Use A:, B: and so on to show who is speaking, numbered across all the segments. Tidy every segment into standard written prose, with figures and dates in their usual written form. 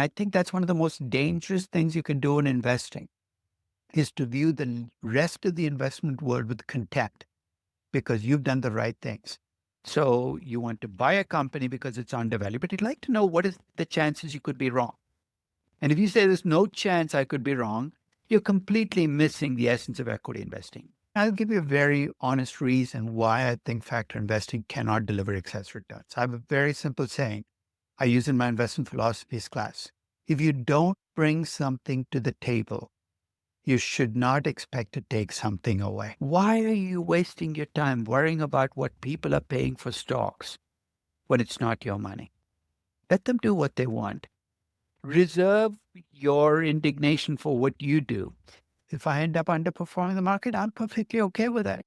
A: I think that's one of the most dangerous things you can do in investing is to view the rest of the investment world with contempt because you've done the right things. So you want to buy a company because it's undervalued, but you'd like to know what is the chances you could be wrong. And if you say there's no chance I could be wrong, you're completely missing the essence of equity investing. I'll give you a very honest reason why I think factor investing cannot deliver excess returns. I have a very simple saying I use in my investment philosophies class. If you don't bring something to the table, you should not expect to take something away. Why are you wasting your time worrying about what people are paying for stocks when it's not your money? Let them do what they want. Reserve your indignation for what you do. If I end up underperforming the market, I'm perfectly okay with that.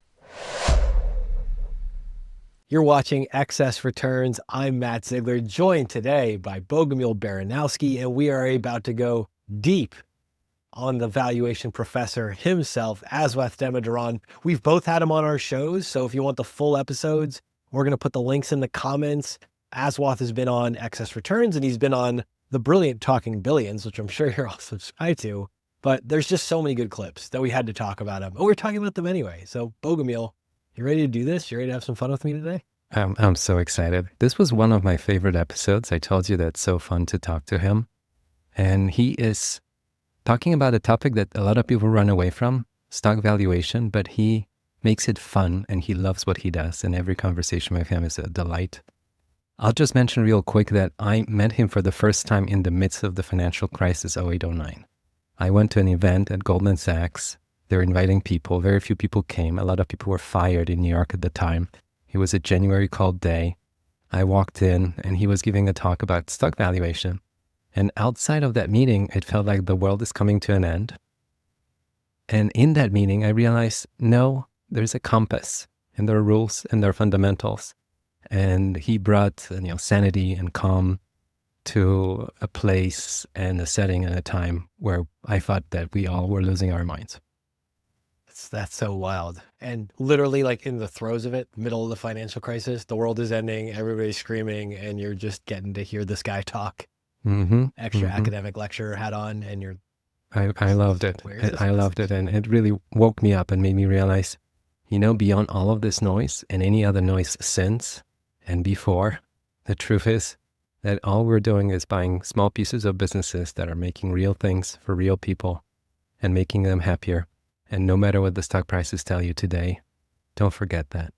B: You're watching Excess Returns. I'm Matt Zeigler, joined today by Bogumil Baranowski, and we are about to go deep on the valuation professor himself, Aswath Damodaran. We've both had him on our shows, so if you want the full episodes, we're going to put the links in the comments. Aswath has been on Excess Returns, and he's been on the brilliant Talking Billions, which I'm sure you're all subscribed to. But there's just so many good clips that we had to talk about him. And we're talking about them anyway. So Bogumil, you ready to do this? You ready to have some fun with me today?
C: I'm so excited. This was one of my favorite episodes. I told you that's so fun to talk to him. And he is talking about a topic that a lot of people run away from, stock valuation, but he makes it fun and he loves what he does. And every conversation with him is a delight. I'll just mention real quick that I met him for the first time in the midst of the financial crisis, 0809. I went to an event at Goldman Sachs. They're inviting people. Very few people came. A lot of people were fired in New York at the time. It was a January cold day. I walked in and he was giving a talk about stock valuation. And outside of that meeting, it felt like the world is coming to an end. And in that meeting, I realized, no, there's a compass and there are rules and there are fundamentals. And he brought, sanity and calm to a place and a setting and a time where I thought that we all were losing our minds.
B: That's so wild. And literally like in the throes of it, middle of the financial crisis, the world is ending, everybody's screaming, and you're just getting to hear this guy talk. Extra academic lecture hat on, and you're...
C: I loved it. I loved it. And it really woke me up and made me realize, beyond all of this noise and any other noise since and before, the truth is that all we're doing is buying small pieces of businesses that are making real things for real people and making them happier. And no matter what the stock prices tell you today, don't forget that.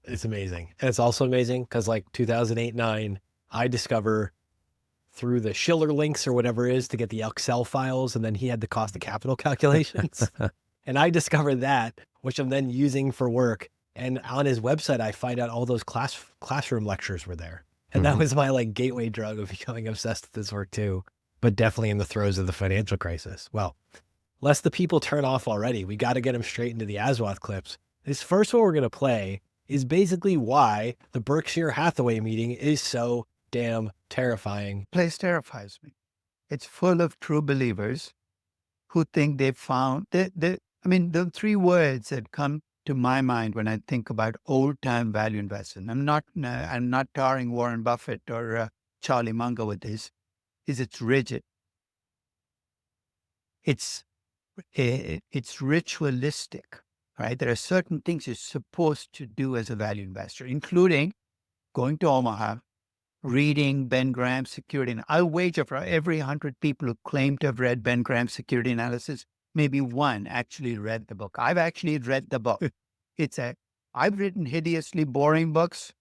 B: It's amazing. And it's also amazing because like 2008-9, I discover through the Schiller links or whatever it is to get the Excel files, and then he had the cost of capital calculations. And I discovered that, which I'm then using for work. And on his website, I find out all those classroom lectures were there. And that was my like gateway drug of becoming obsessed with this work too, but definitely in the throes of the financial crisis. Well, lest the people turn off already, we got to get them straight into the Aswath clips. This first one we're going to play is basically why the Berkshire Hathaway meeting is so damn terrifying.
A: The place terrifies me. It's full of true believers who think they've found the three words that come to my mind when I think about old-time value investing. I'm not tarring Warren Buffett or Charlie Munger with this. It's rigid. It's ritualistic, right? There are certain things you're supposed to do as a value investor, including going to Omaha, reading Ben Graham's security. I'll wager for every 100 people who claim to have read Ben Graham's security analysis, maybe one actually read the book. I've actually read the book. I've written hideously boring books,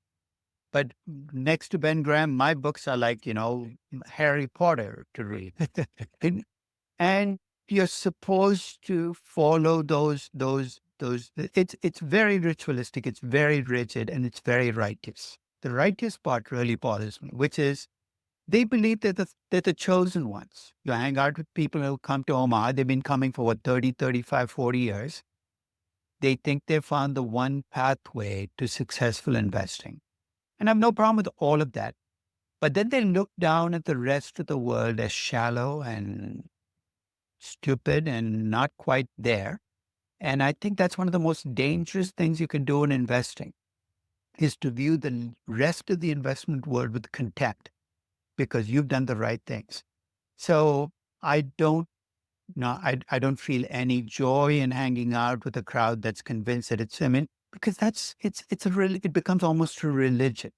A: but next to Ben Graham, my books are like, Harry Potter to read. and you're supposed to follow those. It's very ritualistic, it's very rigid, and it's very righteous. The righteous part really bothers me, which is they believe they're the chosen ones. You hang out with people who come to Omaha. They've been coming for 30, 35, 40 years. They think they found the one pathway to successful investing. And I have no problem with all of that. But then they look down at the rest of the world as shallow and stupid and not quite there. And I think that's one of the most dangerous things you can do in investing is to view the rest of the investment world with contempt because you've done the right things. So I don't no, I don't feel any joy in hanging out with a crowd that's convinced that it's, I mean, because it becomes almost a religion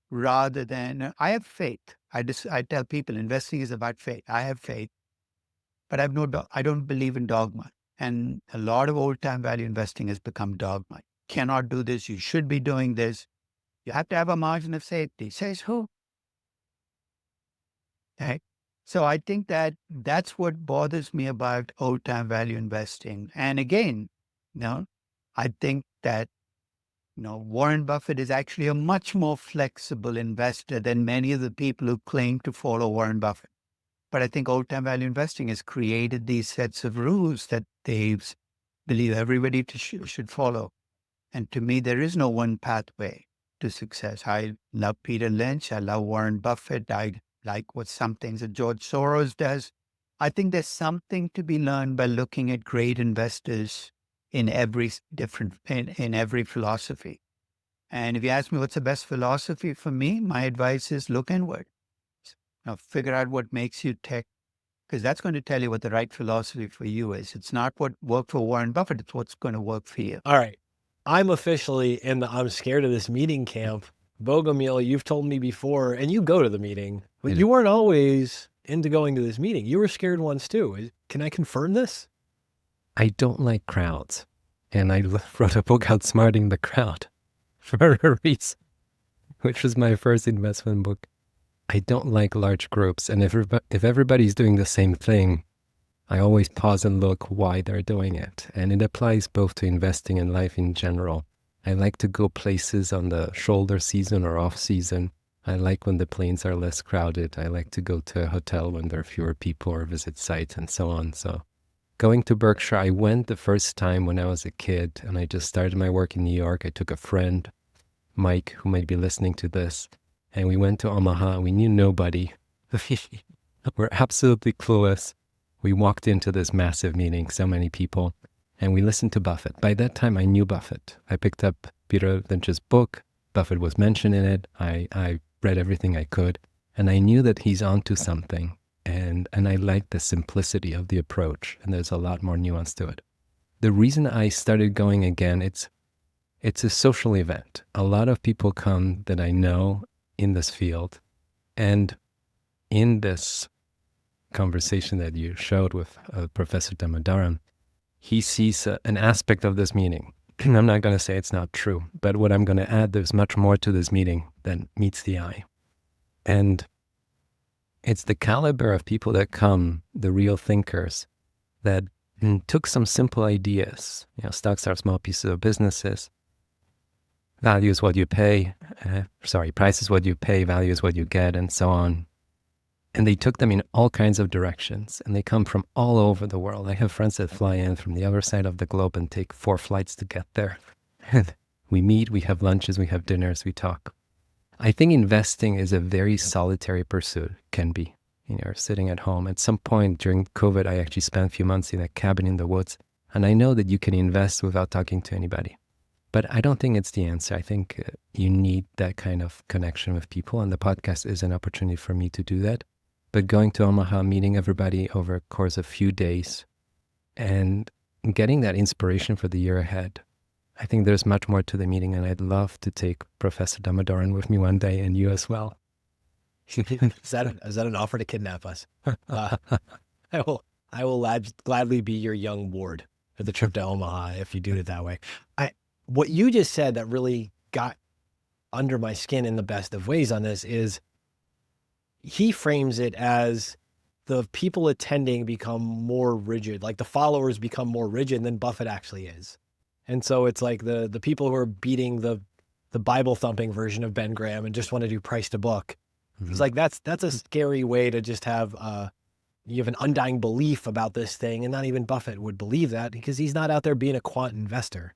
A: rather than, I have faith. I tell people investing is about faith. I have faith, but I don't believe in dogma. And a lot of old time value investing has become dogma. Cannot do this. You should be doing this. You have to have a margin of safety. Says who? Okay. So I think that that's what bothers me about old time value investing. And again, you know, I think that, Warren Buffett is actually a much more flexible investor than many of the people who claim to follow Warren Buffett. But I think old time value investing has created these sets of rules that they believe everybody should follow. And to me, there is no one pathway to success. I love Peter Lynch. I love Warren Buffett. I like what some things that George Soros does. I think there's something to be learned by looking at great investors in in every philosophy. And if you ask me what's the best philosophy for me, my advice is look inward. Figure out what makes you tick, because that's going to tell you what the right philosophy for you is. It's not what worked for Warren Buffett, it's what's going to work for you.
B: All right. I'm officially in the I'm scared of this meeting camp. Bogumil, you've told me before, and you go to the meeting, but you weren't always into going to this meeting. You were scared once too. Can I confirm this?
C: I don't like crowds. And I wrote a book, Outsmarting the Crowd, for a reason, which was my first investment book. I don't like large groups. And if everybody's doing the same thing, I always pause and look why they're doing it. And it applies both to investing and life in general. I like to go places on the shoulder season or off season. I like when the planes are less crowded. I like to go to a hotel when there are fewer people or visit sites and so on. So going to Berkshire, I went the first time when I was a kid and I just started my work in New York. I took a friend, Mike, who might be listening to this, and we went to Omaha. We knew nobody. We're absolutely clueless. We walked into this massive meeting, so many people, and we listened to Buffett. By that time, I knew Buffett. I picked up Peter Lynch's book. Buffett was mentioned in it. I read everything I could, and I knew that he's onto something. And I liked the simplicity of the approach, and there's a lot more nuance to it. The reason I started going again, it's a social event. A lot of people come that I know in this field, and in this conversation that you showed with Professor Damodaran, he sees an aspect of this meeting. I'm not going to say it's not true, but what I'm going to add, there's much more to this meeting than meets the eye. And it's the caliber of people that come, the real thinkers, that took some simple ideas. Stocks are small pieces of businesses. Value is what you pay. Price is what you pay, value is what you get, and so on. And they took them in all kinds of directions, and they come from all over the world. I have friends that fly in from the other side of the globe and take 4 flights to get there. We meet, we have lunches, we have dinners, we talk. I think investing is a very solitary pursuit, can be. You're sitting at home. At some point during COVID, I actually spent a few months in a cabin in the woods, and I know that you can invest without talking to anybody. But I don't think it's the answer. I think you need that kind of connection with people, and the podcast is an opportunity for me to do that. But going to Omaha, meeting everybody over a course of a few days, and getting that inspiration for the year ahead, I think there's much more to the meeting, and I'd love to take Professor Damodaran with me one day, and you as well.
B: Is that an offer to kidnap us? I will gladly be your young ward for the trip to Omaha if you do it that way. What you just said that really got under my skin in the best of ways on this is he frames it as the people attending become more rigid, like the followers become more rigid than Buffett actually is. And so it's like the people who are beating the Bible thumping version of Ben Graham and just want to do price to book. Mm-hmm. It's like, that's a scary way to just have, you have an undying belief about this thing, and not even Buffett would believe that because he's not out there being a quant investor.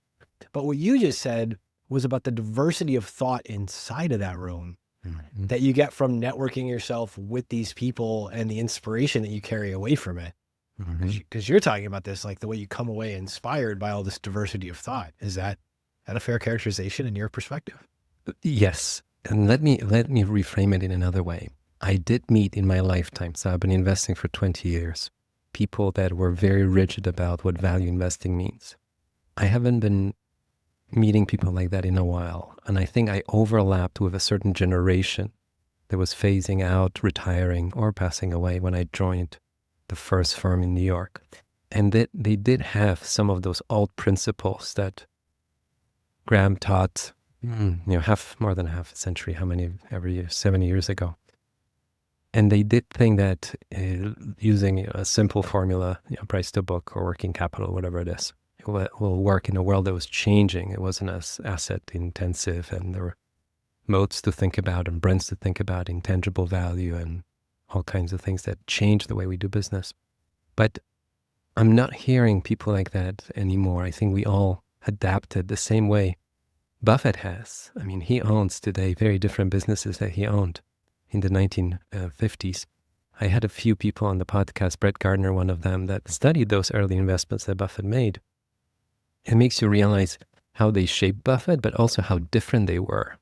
B: But what you just said was about the diversity of thought inside of that room. Mm-hmm. That you get from networking yourself with these people and the inspiration that you carry away from it. Because you're talking about this, like the way you come away inspired by all this diversity of thought. Is that a fair characterization in your perspective?
C: Yes. And let me reframe it in another way. I did meet in my lifetime, so I've been investing for 20 years, people that were very rigid about what value investing means. I haven't been meeting people like that in a while. And I think I overlapped with a certain generation that was phasing out, retiring, or passing away when I joined the first firm in New York. And they did have some of those old principles that Graham taught, more than half a century, every year, 70 years ago. And they did think that using a simple formula, price to book or working capital, whatever it is, it will work in a world that was changing. It wasn't as asset intensive, and there were modes to think about and brands to think about, intangible value and all kinds of things that change the way we do business. But I'm not hearing people like that anymore. I think we all adapted the same way Buffett has. I mean, he owns today very different businesses that he owned in the 1950s. I had a few people on the podcast, Brett Gardner, one of them, that studied those early investments that Buffett made. It makes you realize how they shaped Buffett, but also how different they were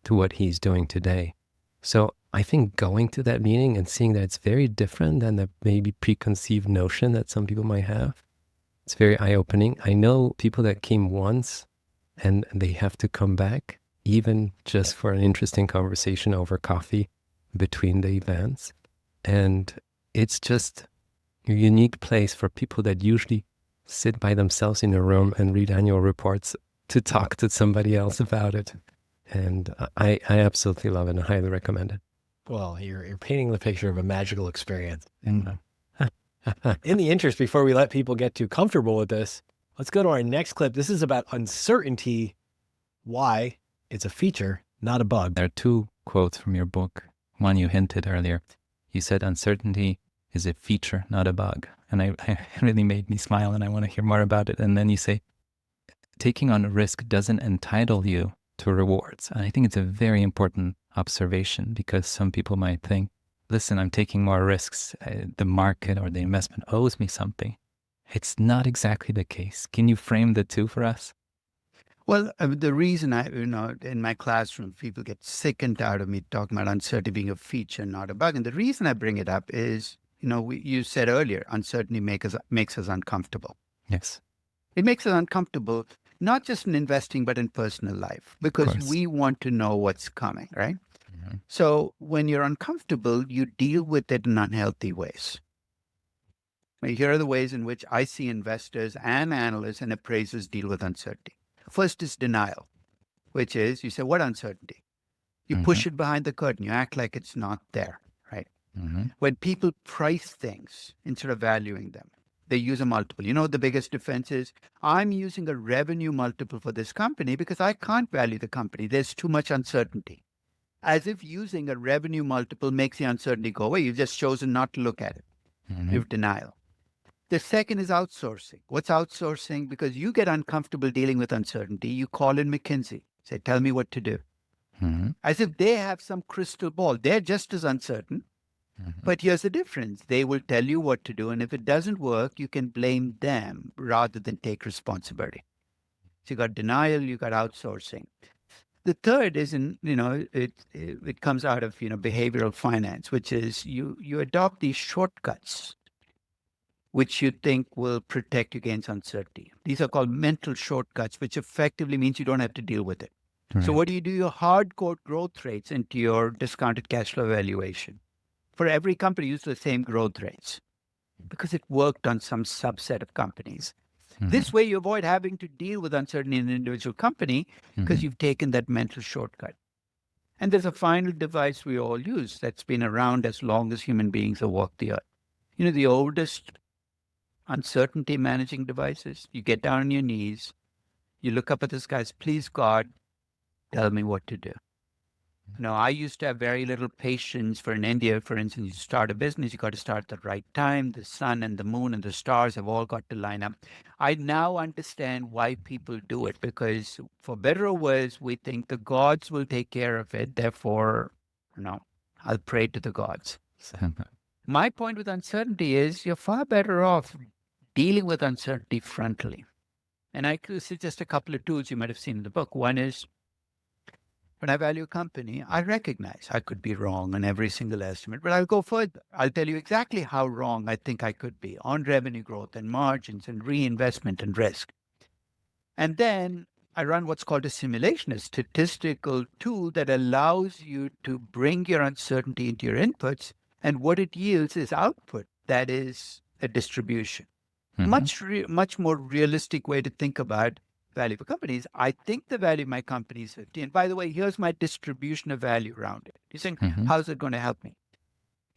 C: to what he's doing today. So I think going to that meeting and seeing that it's very different than the maybe preconceived notion that some people might have, it's very eye-opening. I know people that came once and they have to come back, even just for an interesting conversation over coffee between the events. And it's just a unique place for people that usually sit by themselves in a room and read annual reports to talk to somebody else about it. And I absolutely love it and highly recommend it.
B: Well, you're painting the picture of a magical experience.
C: And
B: In the interest, before we let people get too comfortable with this, let's go to our next clip. This is about uncertainty, why it's a feature, not a bug.
C: there are two quotes from your book. One you hinted earlier. You said uncertainty is a feature, not a bug. And it really made me smile, and I want to hear more about it. And then you say, taking on a risk doesn't entitle you to rewards. And I think it's a very important observation, because some people might think, listen, I'm taking more risks. The market or the investment owes me something. It's not exactly the case. Can you frame the two for us?
A: Well, the reason in my classroom, people get sick and tired of me talking about uncertainty being a feature, not a bug. And the reason I bring it up is, you said earlier, uncertainty makes us uncomfortable.
C: Yes.
A: It makes us uncomfortable, not just in investing, but in personal life, because
C: course.
A: we want to know what's coming, right?
C: Mhm.
A: So when you're uncomfortable, you deal with it in unhealthy ways. Here are the ways in which I see investors and analysts and appraisers deal with uncertainty. First is denial, which is you say, what uncertainty? You push it behind the curtain. You act like it's not there, right?
C: Mhm.
A: When people price things instead of valuing them, they use a multiple. The biggest defense is, I'm using a revenue multiple for this company because I can't value the company. There's too much uncertainty. As if using a revenue multiple makes the uncertainty go away. You've just chosen not to look at it.
C: Mhm.
A: You have denial. The second is outsourcing. What's outsourcing? Because you get uncomfortable dealing with uncertainty, you call in McKinsey, say, tell me what to do.
C: Mhm.
A: As if they have some crystal ball. They're just as uncertain.
C: Mhm.
A: But here's the difference. They will tell you what to do. And if it doesn't work, you can blame them rather than take responsibility. So you got denial, you got outsourcing. The third is it comes out of, behavioral finance, which is you adopt these shortcuts which you think will protect you against uncertainty. These are called mental shortcuts, which effectively means you don't have to deal with it. So
C: Right.
A: what do? You hardcode growth rates into your discounted cash flow valuation. For every company, use the same growth rates because it worked on some subset of companies. This way, you avoid having to deal with uncertainty in an individual company because you've taken that mental shortcut. And there's a final device we all use that's been around as long as human beings have walked the earth. The oldest uncertainty managing devices. You get down on your knees, you look up at the skies, please God, tell me what to do. I used to have very little patience. For in India, for instance, you start a business, you got to start at the right time. The sun and the moon and the stars have all got to line up. I now understand why people do it, because for better or worse, we think the gods will take care of it. Therefore, I'll pray to the gods. My point with uncertainty is you're far better off dealing with uncertainty frontally. And I could suggest a couple of tools you might have seen in the book. One is When I value a company, I recognize I could be wrong on every single estimate, but I'll go further. I'll tell you exactly how wrong I think I could be on revenue growth and margins and reinvestment and risk. And then I run what's called a simulation, a statistical tool that allows you to bring your uncertainty into your inputs. And what it yields is output. That is a distribution. Much more realistic way to think about value for companies. I think the value of my company is 50. And by the way, here's my distribution of value around it. You're saying, how's it going to help me?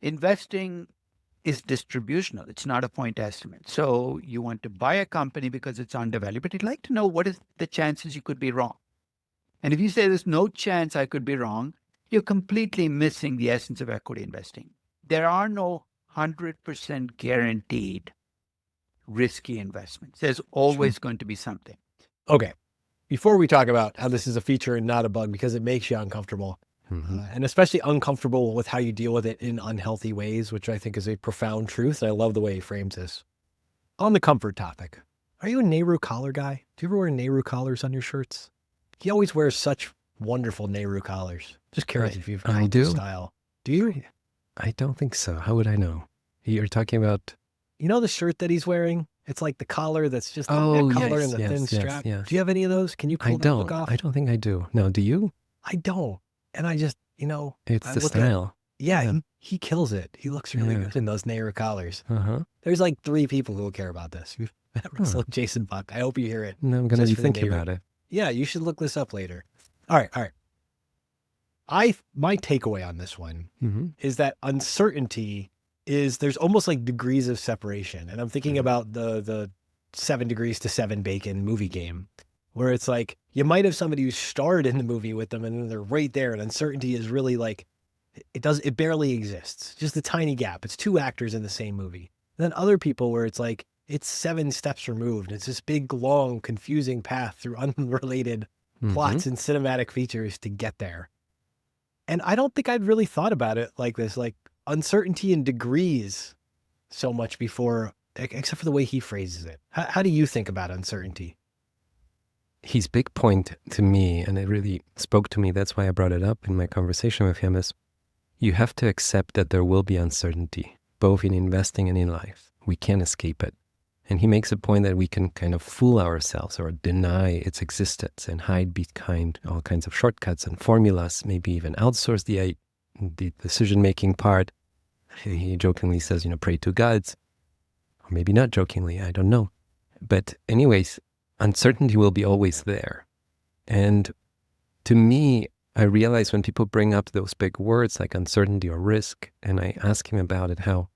A: Investing is distributional. It's not a point estimate. So you want to buy a company because it's undervalued, but you'd like to know what is the chances you could be wrong. And if you say there's no chance I could be wrong, you're completely missing the essence of equity investing. There are no 100% guaranteed risky investments. There's always going to be something.
B: Okay. Before we talk about how this is a feature and not a bug, because it makes you uncomfortable, and especially uncomfortable with how you deal with it in unhealthy ways, which I think is a profound truth. I love the way he frames this. On the comfort topic, are you a Nehru collar guy? Do you ever wear Nehru collars on your shirts? He always wears such wonderful Nehru collars. Just curious if you've got this style. Do you?
C: I don't think so. How would I know? You're talking about...
B: You know the shirt that he's wearing? It's like the collar that's just the neck collar and the thin strap.
C: Yes.
B: Do you have any of those? Can you pull that look off?
C: I don't think I do. No, do you?
B: I don't. And I just,
C: It's the style.
B: He kills it. He looks really good in those Nehru collars. There's like 3 people who will care about this. So Jason Buck, I hope you hear it.
C: No, I'm going to be thinking about it.
B: Yeah, you should look this up later. All right. My takeaway on this one is that uncertainty is there's almost like degrees of separation. And I'm thinking about the 7 Degrees to 7 Bacon movie game, where it's like you might have somebody who starred in the movie with them and then they're right there. And uncertainty is really like, it barely exists. Just a tiny gap. It's 2 actors in the same movie. And then other people where it's like, it's 7 steps removed. It's this big, long, confusing path through unrelated plots and cinematic features to get there. And I don't think I'd really thought about it like this, like uncertainty in degrees so much before, except for the way he phrases it. How do you think about uncertainty?
C: His big point to me, and it really spoke to me, that's why I brought it up in my conversation with him, is you have to accept that there will be uncertainty, both in investing and in life. We can't escape it. And he makes a point that we can kind of fool ourselves or deny its existence and hide behind all kinds of shortcuts and formulas, maybe even outsource the decision-making part. He jokingly says, pray to gods. Or maybe not jokingly, I don't know. But anyways, uncertainty will be always there. And to me, I realize when people bring up those big words like uncertainty or risk, and I ask him about it, how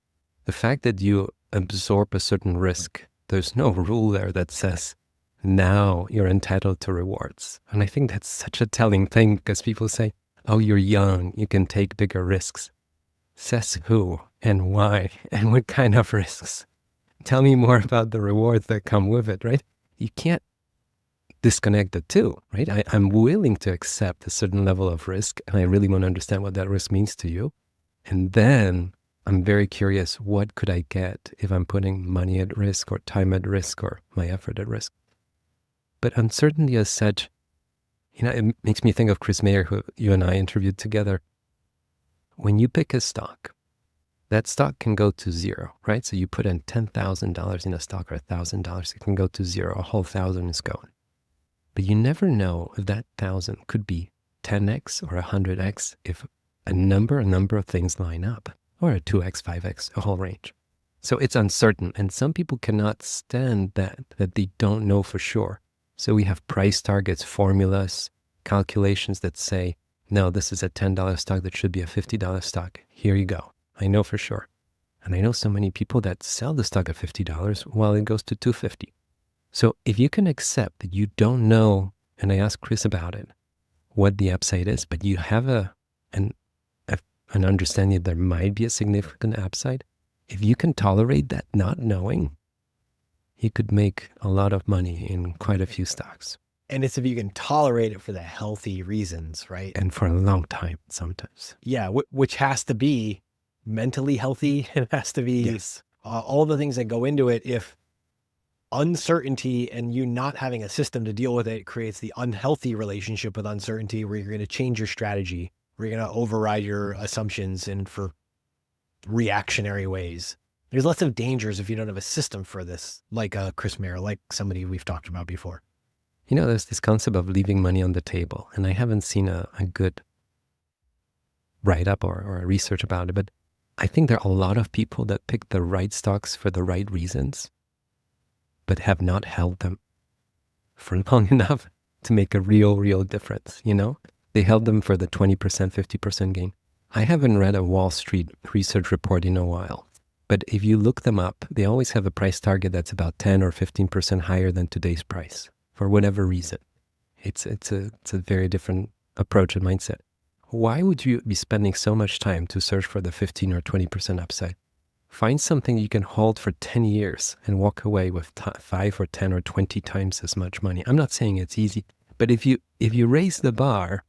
C: the fact that you absorb a certain risk, there's no rule there that says, now you're entitled to rewards. And I think that's such a telling thing because people say, oh, you're young, you can take bigger risks. Says who and why and what kind of risks? Tell me more about the rewards that come with it, right? You can't disconnect the two, right? I'm willing to accept a certain level of risk, and I really want to understand what that risk means to you. And then I'm very curious, what could I get if I'm putting money at risk or time at risk or my effort at risk? But uncertainty as such, it makes me think of Chris Mayer, who you and I interviewed together. When you pick a stock, that stock can go to zero, right? So you put in $10,000 in a stock or $1,000, it can go to zero. A whole 1,000 is gone. But you never know if that 1,000 could be 10x or 100x if a number of things line up, or a 2x, 5x, a whole range. So it's uncertain, and some people cannot stand that they don't know for sure. So we have price targets, formulas, calculations that say, no, this is a $10 stock that should be a $50 stock. Here you go. I know for sure. And I know so many people that sell the stock at $50 while it goes to $250. So if you can accept that you don't know, and I asked Chris about it, what the upside is, but you have an understanding that there might be a significant upside, if you can tolerate that not knowing, you could make a lot of money in quite a few stocks.
B: And it's if you can tolerate it for the healthy reasons, right?
C: And for a long time sometimes.
B: Yeah, which has to be mentally healthy. It has to be all the things that go into it. If uncertainty and you not having a system to deal with it creates the unhealthy relationship with uncertainty where you're going to change your strategy, where you're going to override your assumptions and for reactionary ways. There's lots of dangers if you don't have a system for this, like Chris Mayer, like somebody we've talked about before.
C: You know, there's this concept of leaving money on the table, and I haven't seen a good write-up or a research about it, but I think there are a lot of people that pick the right stocks for the right reasons, but have not held them for long enough to make a real difference, you know? They held them for the 20%, 50% gain. I haven't read a Wall Street research report in a while, but if you look them up, they always have a price target that's about 10 or 15% higher than today's price for whatever reason. It's a very different approach and mindset. Why would you be spending so much time to search for the 15 or 20% upside? Find something you can hold for 10 years and walk away with 5 or 10 or 20 times as much money. I'm not saying it's easy, but if you raise the bar,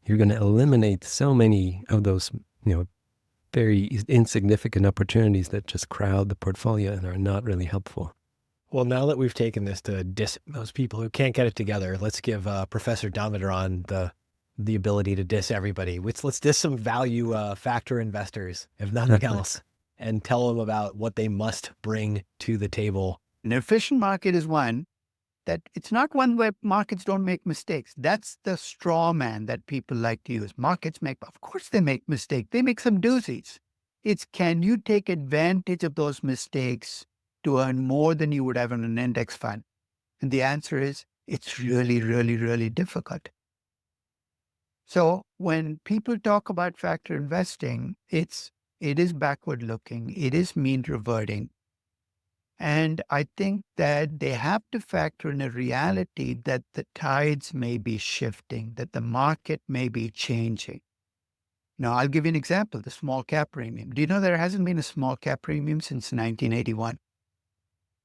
C: you're going to eliminate so many of those, very insignificant opportunities that just crowd the portfolio and are not really helpful.
B: Well, now that we've taken this to diss those people who can't get it together, let's give Professor Damodaran the ability to diss everybody. Let's diss some value factor investors, if nothing else, and tell them about what they must bring to the table.
A: An efficient market is one that it's not one where markets don't make mistakes. That's the straw man that people like to use. Markets of course they make mistakes. They make some doozies. It's can you take advantage of those mistakes to earn more than you would have in an index fund? And the answer is it's really difficult. So when people talk about factor investing, it is backward looking, it is mean reverting. And I think that they have to factor in a reality that the tides may be shifting, that the market may be changing. Now, I'll give you an example, the small cap premium. Do you know there hasn't been a small cap premium since 1981?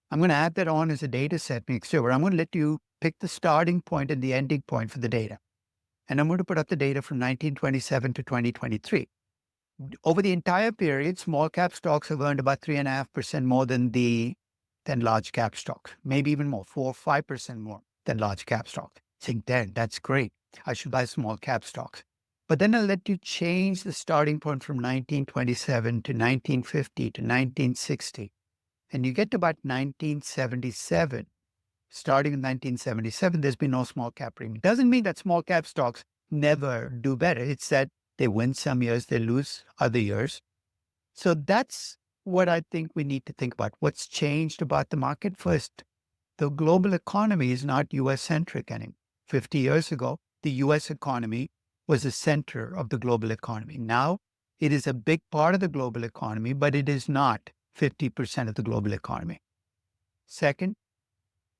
A: I'm going to add that on as a data set next year, where I'm going to let you pick the starting point and the ending point for the data. And I'm going to put up the data from 1927 to 2023. Over the entire period, small cap stocks have earned about 3.5% more than large cap stocks, maybe even more, 4 or 5% more than large cap stocks. Think, that's great. I should buy small cap stocks. But then I'll let you change the starting point from 1927 to 1950 to 1960. And you get to about 1977. Starting in 1977, there's been no small cap premium. Doesn't mean that small cap stocks never do better. It's that they win some years, they lose other years. So that's what I think we need to think about. What's changed about the market? First, the global economy is not US-centric anymore. 50 years ago, the US economy was the center of the global economy. Now, it is a big part of the global economy, but it is not 50% of the global economy. Second,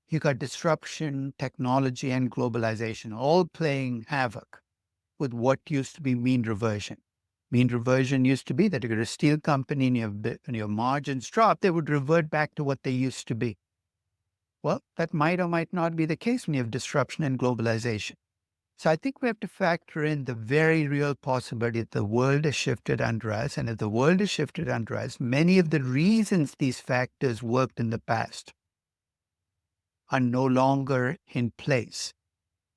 A: you got disruption, technology, and globalization all playing havoc with what used to be mean reversion. Mean reversion used to be that if you're a steel company and your margins drop, they would revert back to what they used to be. Well, that might or might not be the case when you have disruption and globalization. So I think we have to factor in the very real possibility that the world has shifted under us. And if the world has shifted under us, many of the reasons these factors worked in the past are no longer in place.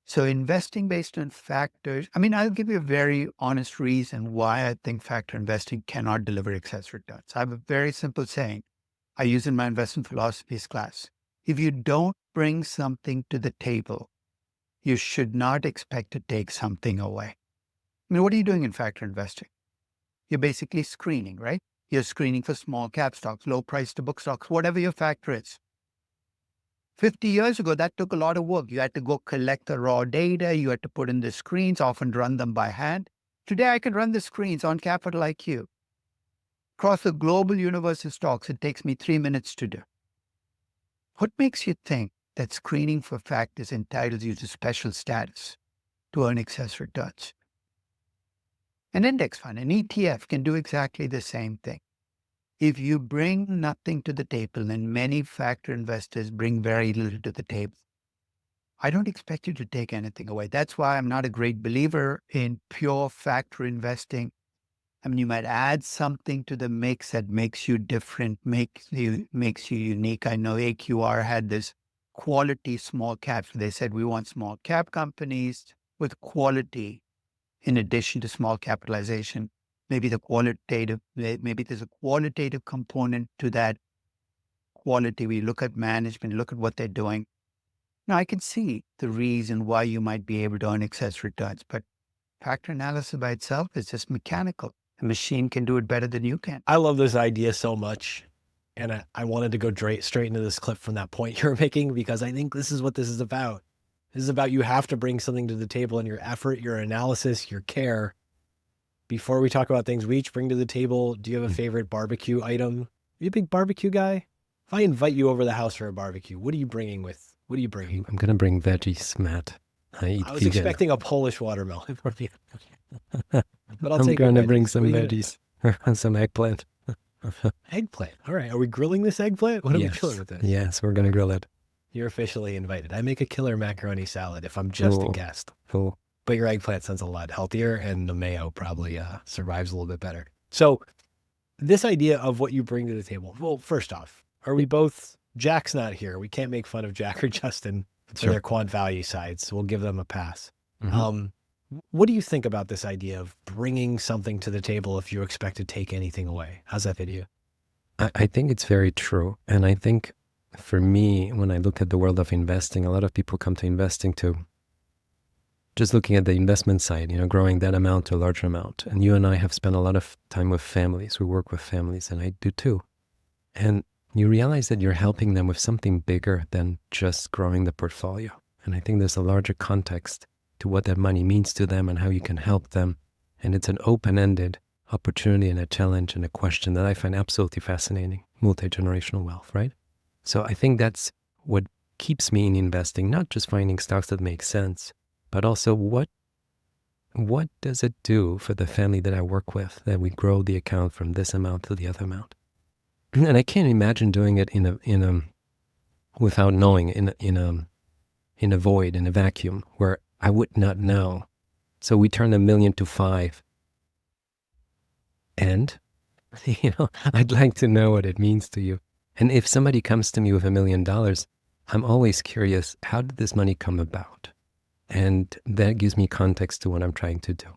A: So investing based on factors, I'll give you a very honest reason why I think factor investing cannot deliver excess returns. I have a very simple saying I use in my investment philosophies class. If you don't bring something to the table, you should not expect to take something away. What are you doing in factor investing? You're basically screening, right? You're screening for small cap stocks, low price to book stocks, whatever your factor is. 50 years ago, that took a lot of work. You had to go collect the raw data. You had to put in the screens, often run them by hand. Today, I can run the screens on Capital IQ. Across the global universe of stocks, it takes me 3 minutes to do. What makes you think that screening for factors entitles you to special status to earn excess returns? An index fund, an ETF, can do exactly the same thing. If you bring nothing to the table, and many factor investors bring very little to the table, I don't expect you to take anything away. That's why I'm not a great believer in pure factor investing. I mean, you might add something to the mix that makes you different, makes you unique. I know AQR had this quality small caps. They said we want small cap companies with quality in addition to small capitalization. Maybe maybe there's a qualitative component to that quality. We look at management, look at what they're doing. Now, I can see the reason why you might be able to earn excess returns, but factor analysis by itself is just mechanical. A machine can do it better than you can.
B: I love this idea so much. And I wanted to go straight into this clip from that point you're making, because I think this is what this is about. This is about, you have to bring something to the table in your effort, your analysis, your care. Before we talk about things we each bring to the table, do you have a favorite barbecue item? Are you a big barbecue guy? If I invite you over the house for a barbecue, what are you bringing?
C: I'm going to bring veggies, Matt. I
B: I was
C: vegan.
B: expecting a Polish watermelon. But I'll
C: I'm
B: take
C: going to bring
B: veggies.
C: some
B: What are you
C: veggies and some eggplant.
B: Eggplant. All right. Are we grilling this eggplant? What are we doing with this?
C: Yes, we're going to grill it.
B: You're officially invited. I make a killer macaroni salad if I'm just a
C: Cool.
B: guest.
C: Cool.
B: But your eggplant sounds a lot healthier, and the mayo probably survives a little bit better. So this idea of what you bring to the table. Well, first off, are we both, Jack's not here. We can't make fun of Jack or Justin for their quant value sides, so we'll give them a pass.
C: Mhm.
B: What do you think about this idea of bringing something to the table if you expect to take anything away? How's that fit you?
C: I think it's very true. And I think for me, when I look at the world of investing, a lot of people come to investing to just looking at the investment side, growing that amount to a larger amount. And you and I have spent a lot of time with families. We work with families, and I do too. And you realize that you're helping them with something bigger than just growing the portfolio. And I think there's a larger context to what that money means to them and how you can help them. And it's an open-ended opportunity and a challenge and a question that I find absolutely fascinating. Multi-generational wealth, right? So I think that's what keeps me in investing, not just finding stocks that make sense, but also what does it do for the family that I work with, that we grow the account from this amount to the other amount. And I can't imagine doing it without knowing, in a void, in a vacuum where I would not know. So we turn $1 million to $5 million. And, I'd like to know what it means to you. And if somebody comes to me with $1 million, I'm always curious, how did this money come about? And that gives me context to what I'm trying to do.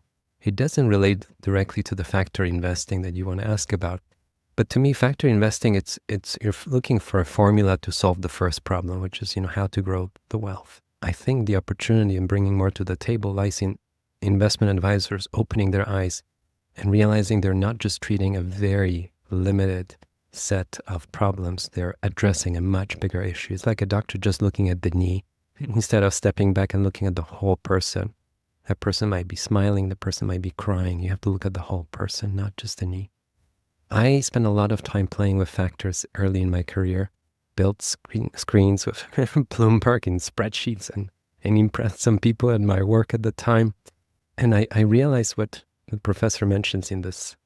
C: It doesn't relate directly to the factor investing that you want to ask about. But to me, factor investing, it's you're looking for a formula to solve the first problem, which is, how to grow the wealth. I think the opportunity in bringing more to the table lies in investment advisors opening their eyes and realizing they're not just treating a very limited set of problems, they're addressing a much bigger issue. It's like a doctor just looking at the knee instead of stepping back and looking at the whole person. That person might be smiling, the person might be crying. You have to look at the whole person, not just the knee. I spent a lot of time playing with factors early in my career, built screens with Bloomberg and spreadsheets and impressed some people at my work at the time. And I realized what the professor mentions in this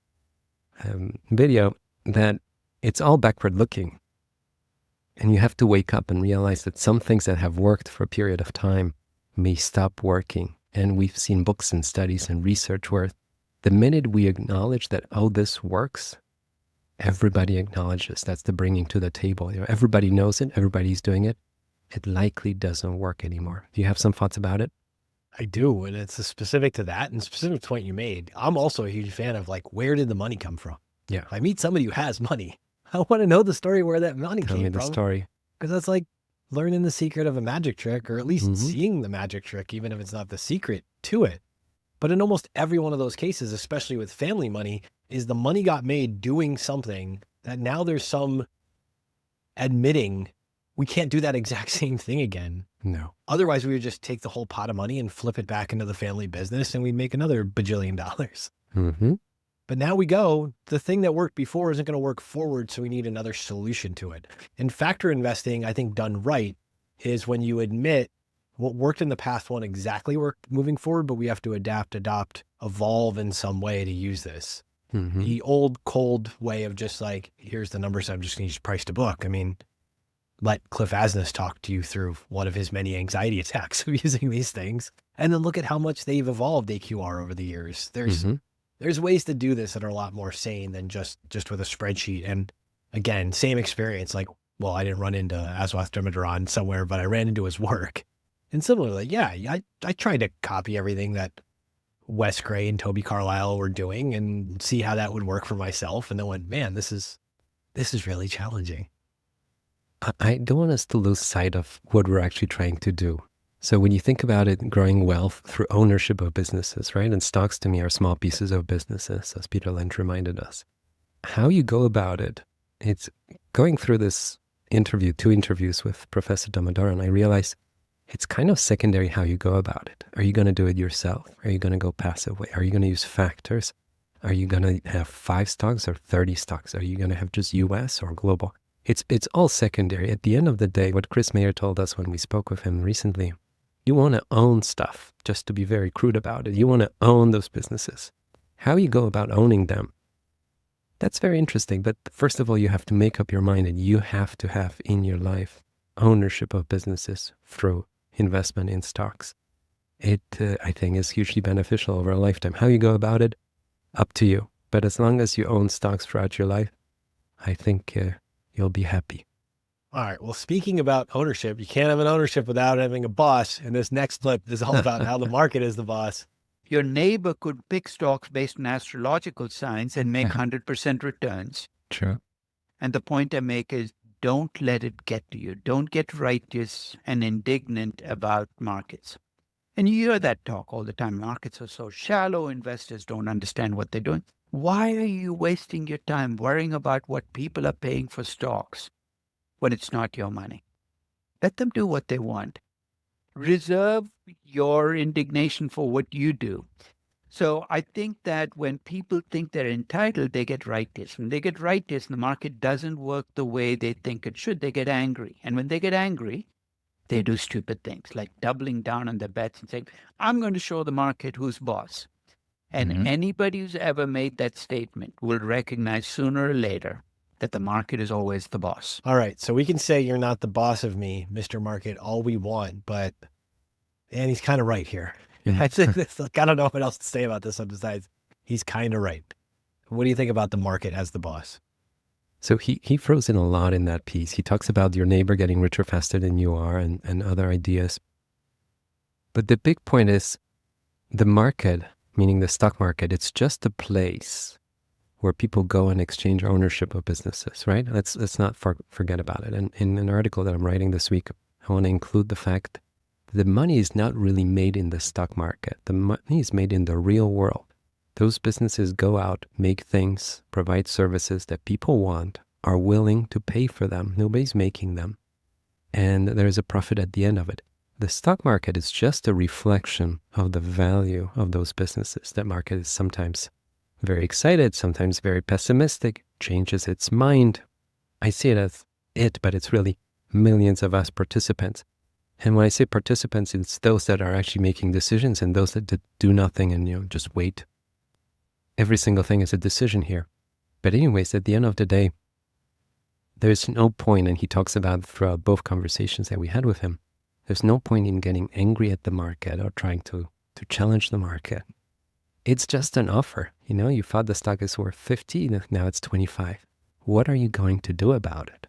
C: video, that it's all backward looking. And you have to wake up and realize that some things that have worked for a period of time may stop working. And we've seen books and studies and research where the minute we acknowledge that, oh, this works, everybody acknowledges. That's the bringing to the table. Everybody knows it. Everybody's doing it. It likely doesn't work anymore. Do you have some thoughts about it?
B: I do. And it's specific to that and specific to the point you made. I'm also a huge fan of where did the money come from?
C: Yeah.
B: If I meet somebody who has money, I want to know the story where that money
C: Tell
B: came
C: me the
B: from.
C: story.
B: Because that's like learning the secret of a magic trick, or at least seeing the magic trick, even if it's not the secret to it. But in almost every one of those cases, especially with family money, is the money got made doing something that now there's some admitting we can't do that exact same thing again.
C: No.
B: Otherwise, we would just take the whole pot of money and flip it back into the family business and we'd make another bajillion dollars.
C: Mm-hmm.
B: But now we go, the thing that worked before isn't going to work forward, so we need another solution to it. And factor investing, I think done right, is when you admit what worked in the past won't exactly work moving forward, but we have to adapt, adopt, evolve in some way to use this.
C: Mm-hmm.
B: The old cold way of just here's the numbers, I'm just going to use price to book. I mean, let Cliff Asness talk to you through one of his many anxiety attacks of using these things. And then look at how much they've evolved AQR over the years. There's there's ways to do this that are a lot more sane than just with a spreadsheet. And again, same experience. Like, well, I didn't run into Aswath Damodaran somewhere, but I ran into his work. And similarly, yeah, I tried to copy everything that Wes Gray and Toby Carlisle were doing and see how that would work for myself. And then went, man, this is really challenging.
C: I don't want us to lose sight of what we're actually trying to do. So when you think about it, growing wealth through ownership of businesses, right? And stocks to me are small pieces of businesses, as Peter Lynch reminded us. How you go about it, it's going through this interview, 2 interviews with Professor Damodaran, I realized it's kind of secondary how you go about it. Are you going to do it yourself? Are you going to go passive way? Are you going to use factors? Are you going to have 5 stocks or 30 stocks? Are you going to have just US or global? It's all secondary. At the end of the day, what Chris Mayer told us when we spoke with him recently, you want to own stuff, just to be very crude about it. You want to own those businesses. How you go about owning them, that's very interesting. But first of all, you have to make up your mind, and you have to have in your life ownership of businesses through investment in stocks. It, I think, is hugely beneficial over a lifetime. How you go about it, up to you. But as long as you own stocks throughout your life, I think you'll be happy.
B: All right. Well, speaking about ownership, you can't have an ownership without having a boss. And this next clip is all about how the market is the boss.
A: Your neighbor could pick stocks based on astrological signs and make 100% returns.
C: True.
A: And the point I make is don't let it get to you. Don't get righteous and indignant about markets. And you hear that talk all the time. Markets are so shallow. Investors don't understand what they're doing. Why are you wasting your time worrying about what people are paying for stocks when it's not your money? Let them do what they want. Reserve your indignation for what you do. So I think that when people think they're entitled, they get righteous. When they get righteous and the market doesn't work the way they think it should, they get angry. And when they get angry, they do stupid things like doubling down on their bets and saying, I'm going to show the market who's boss. And anybody who's ever made that statement will recognize sooner or later that the market is always the boss.
B: All right. So we can say you're not the boss of me, Mr. Market, all we want, but, and he's kind of right here. I don't know what else to say about this one besides he's kind of right. What do you think about the market as the boss?
C: So he throws in a lot in that piece. He talks about your neighbor getting richer faster than you are and other ideas. But the big point is the market, meaning the stock market, it's just a place where people go and exchange ownership of businesses, right? Let's not forget about it. And in an article that I'm writing this week, I want to include the fact that the money is not really made in the stock market. The money is made in the real world. Those businesses go out, make things, provide services that people want, are willing to pay for them. Nobody's making them. And there's a profit at the end of it. The stock market is just a reflection of the value of those businesses. That market is sometimes very excited, sometimes very pessimistic, changes its mind. I see it as it, but it's really millions of us participants. And when I say participants, it's those that are actually making decisions and those that do nothing and just wait. Every single thing is a decision here. But anyways, at the end of the day, there's no point, and he talks about throughout both conversations that we had with him, there's no point in getting angry at the market or trying to challenge the market. It's just an offer. You thought the stock is worth 50, now it's 25. What are you going to do about it?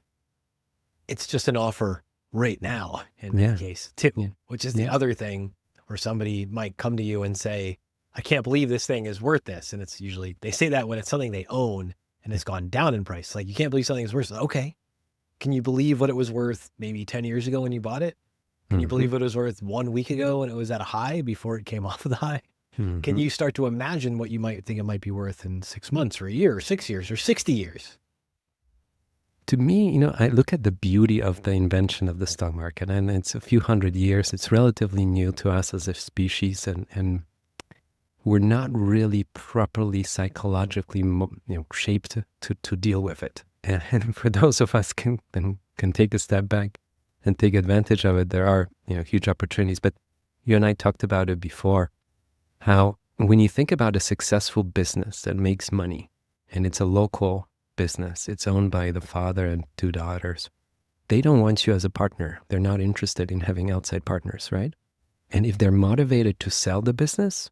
B: It's just an offer right now in that case too, which is the other thing where somebody might come to you and say, I can't believe this thing is worth this. And it's usually, they say that when it's something they own and it's gone down in price. Like, you can't believe something is worth it. Okay. Can you believe what it was worth maybe 10 years ago when you bought it? Can you believe what it was worth 1 week ago when it was at a high before it came off of the high? Can you start to imagine what you might think it might be worth in 6 months or a year or 6 years or 60 years?
C: To me, I look at the beauty of the invention of the stock market, and it's a few hundred years. It's relatively new to us as a species, and we're not really properly psychologically shaped to deal with it. And for those of us can take a step back and take advantage of it, there are huge opportunities. But you and I talked about it before, how when you think about a successful business that makes money, and it's a local business, it's owned by the father and 2 daughters, they don't want you as a partner. They're not interested in having outside partners, right? And if they're motivated to sell the business,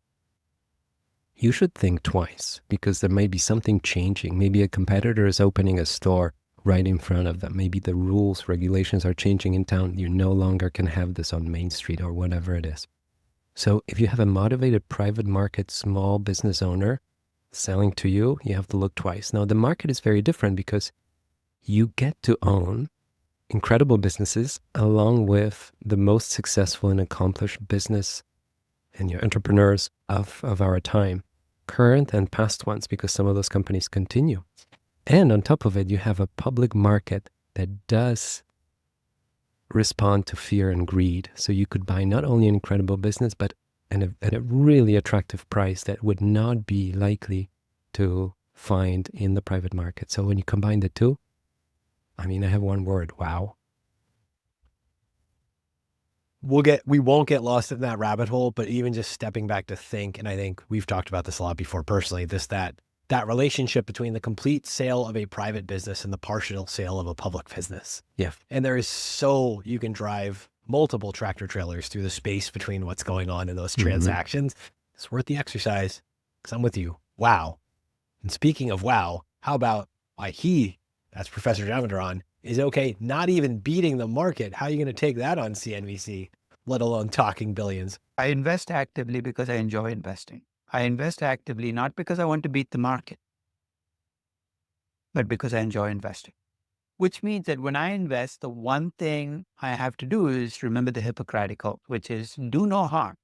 C: you should think twice, because there may be something changing. Maybe a competitor is opening a store right in front of them. Maybe the rules, regulations are changing in town. You no longer can have this on Main Street or whatever it is. So if you have a motivated private market small business owner selling to you, you have to look twice. Now, the market is very different because you get to own incredible businesses along with the most successful and accomplished business and your entrepreneurs of our time, current and past ones, because some of those companies continue. And on top of it, you have a public market that does respond to fear and greed. So you could buy not only an incredible business, but at a really attractive price that would not be likely to find in the private market. So when you combine the two, I mean, I have one word: wow.
B: We won't get lost in that rabbit hole, but even just stepping back to think, and I think we've talked about this a lot before personally, that relationship between the complete sale of a private business and the partial sale of a public business.
C: Yeah.
B: And you can drive multiple tractor trailers through the space between what's going on in those transactions. It's worth the exercise, because I'm with you. Wow. And speaking of wow, how about why that's Professor Damodaran, is okay not even beating the market? How are you going to take that on CNBC, let alone talking billions?
A: I invest actively because I enjoy investing. I invest actively not because I want to beat the market, but because I enjoy investing. Which means that when I invest, the one thing I have to do is remember the Hippocratic oath, which is do no harm.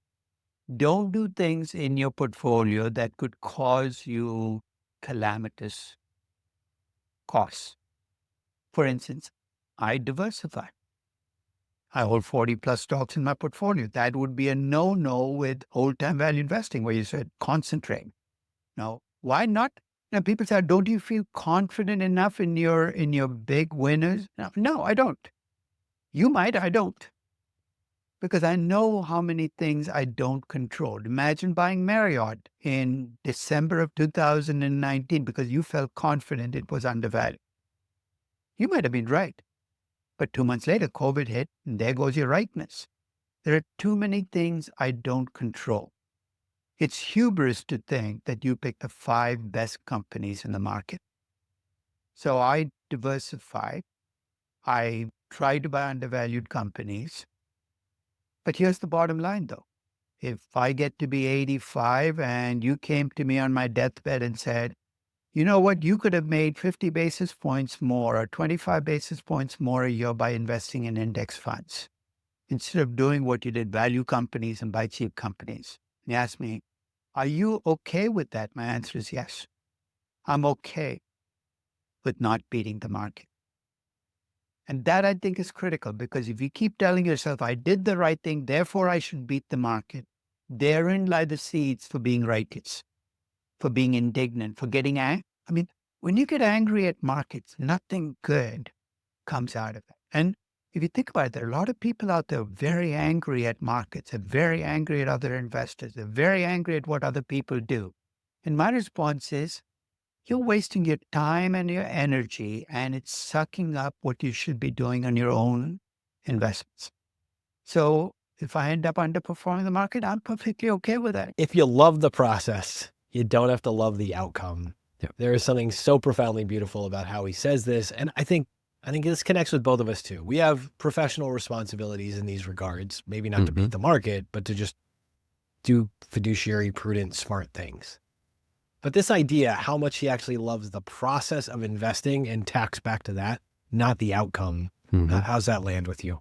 A: Don't do things in your portfolio that could cause you calamitous costs. For instance, I diversify. I hold 40 plus stocks in my portfolio. That would be a no-no with old-time value investing, where you said concentrate. Now, why not? Now, people say, don't you feel confident enough in your big winners? No, I don't. You might, I don't. Because I know how many things I don't control. Imagine buying Marriott in December of 2019 because you felt confident it was undervalued. You might have been right. But 2 months later, COVID hit, and there goes your rightness. There are too many things I don't control. It's hubris to think that you pick the 5 best companies in the market. So I diversify. I try to buy undervalued companies. But here's the bottom line, though. If I get to be 85 and you came to me on my deathbed and said, you know what, you could have made 50 basis points more or 25 basis points more a year by investing in index funds, instead of doing what you did, value companies and buy cheap companies. And you ask me, are you okay with that? My answer is yes. I'm okay with not beating the market. And that, I think, is critical, because if you keep telling yourself, I did the right thing, therefore I should beat the market, therein lie the seeds for being righteous, for being indignant, for getting angry. I mean, when you get angry at markets, nothing good comes out of it. And if you think about it, there are a lot of people out there very angry at markets, are very angry at other investors, they're very angry at what other people do. And my response is, you're wasting your time and your energy, and it's sucking up what you should be doing on your own investments. So if I end up underperforming the market, I'm perfectly okay with that.
B: If you love the process, you don't have to love the outcome.
C: Yep.
B: There is something so profoundly beautiful about how he says this. And I think this connects with both of us too. We have professional responsibilities in these regards, maybe not to beat the market, but to just do fiduciary, prudent, smart things. But this idea, how much he actually loves the process of investing, and tacks back to that, not the outcome. How's that land with you?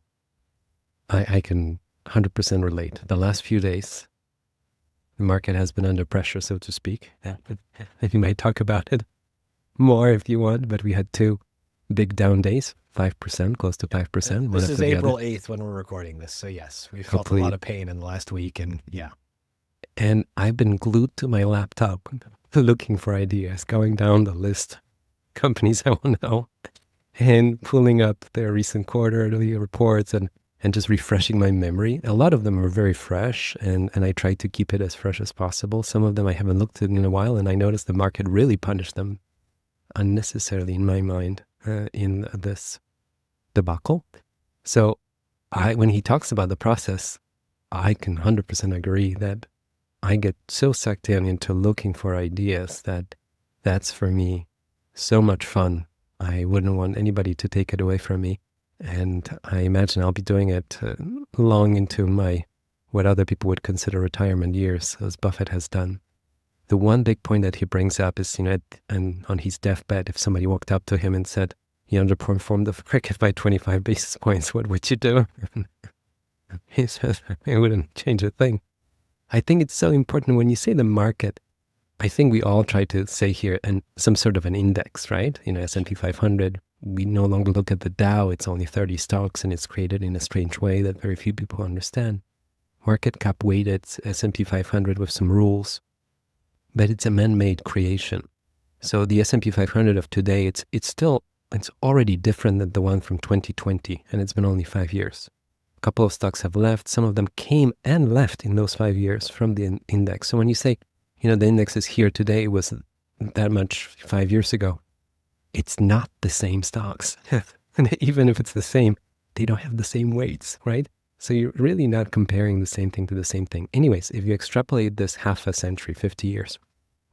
C: I can 100% relate. The last few days, the market has been under pressure, so to speak. You might talk about it more if you want, but we had 2 big down days, 5%, close to 5%.
B: This is April 8th when we're recording this. So yes, we felt a lot of pain in the last week, and yeah.
C: And I've been glued to my laptop looking for ideas, going down the list, companies I want to know, and pulling up their recent quarterly reports and just refreshing my memory. A lot of them are very fresh, and I try to keep it as fresh as possible. Some of them I haven't looked at in a while, and I noticed the market really punished them unnecessarily, in my mind, in this debacle. So when he talks about the process, I can 100% agree that I get so sucked into looking for ideas that that's for me so much fun. I wouldn't want anybody to take it away from me. And I imagine I'll be doing it long into what other people would consider retirement years, as Buffett has done. The one big point that he brings up is, and on his deathbed, if somebody walked up to him and said, you underperformed the cricket by 25 basis points, what would you do? He says, I wouldn't change a thing. I think it's so important when you say the market. I think we all try to say here some sort of an index, right? S&P 500. We no longer look at the Dow. It's only 30 stocks, and it's created in a strange way that very few people understand. Market cap weighted S&P 500 with some rules, but it's a man-made creation. So the S&P 500 of today, it's already different than the one from 2020, and it's been only 5 years. A couple of stocks have left. Some of them came and left in those 5 years from the index. So when you say, the index is here today, it was that much 5 years ago, it's not the same stocks. And even if it's the same, they don't have the same weights, right? So you're really not comparing the same thing to the same thing. Anyways, if you extrapolate this half a century, 50 years,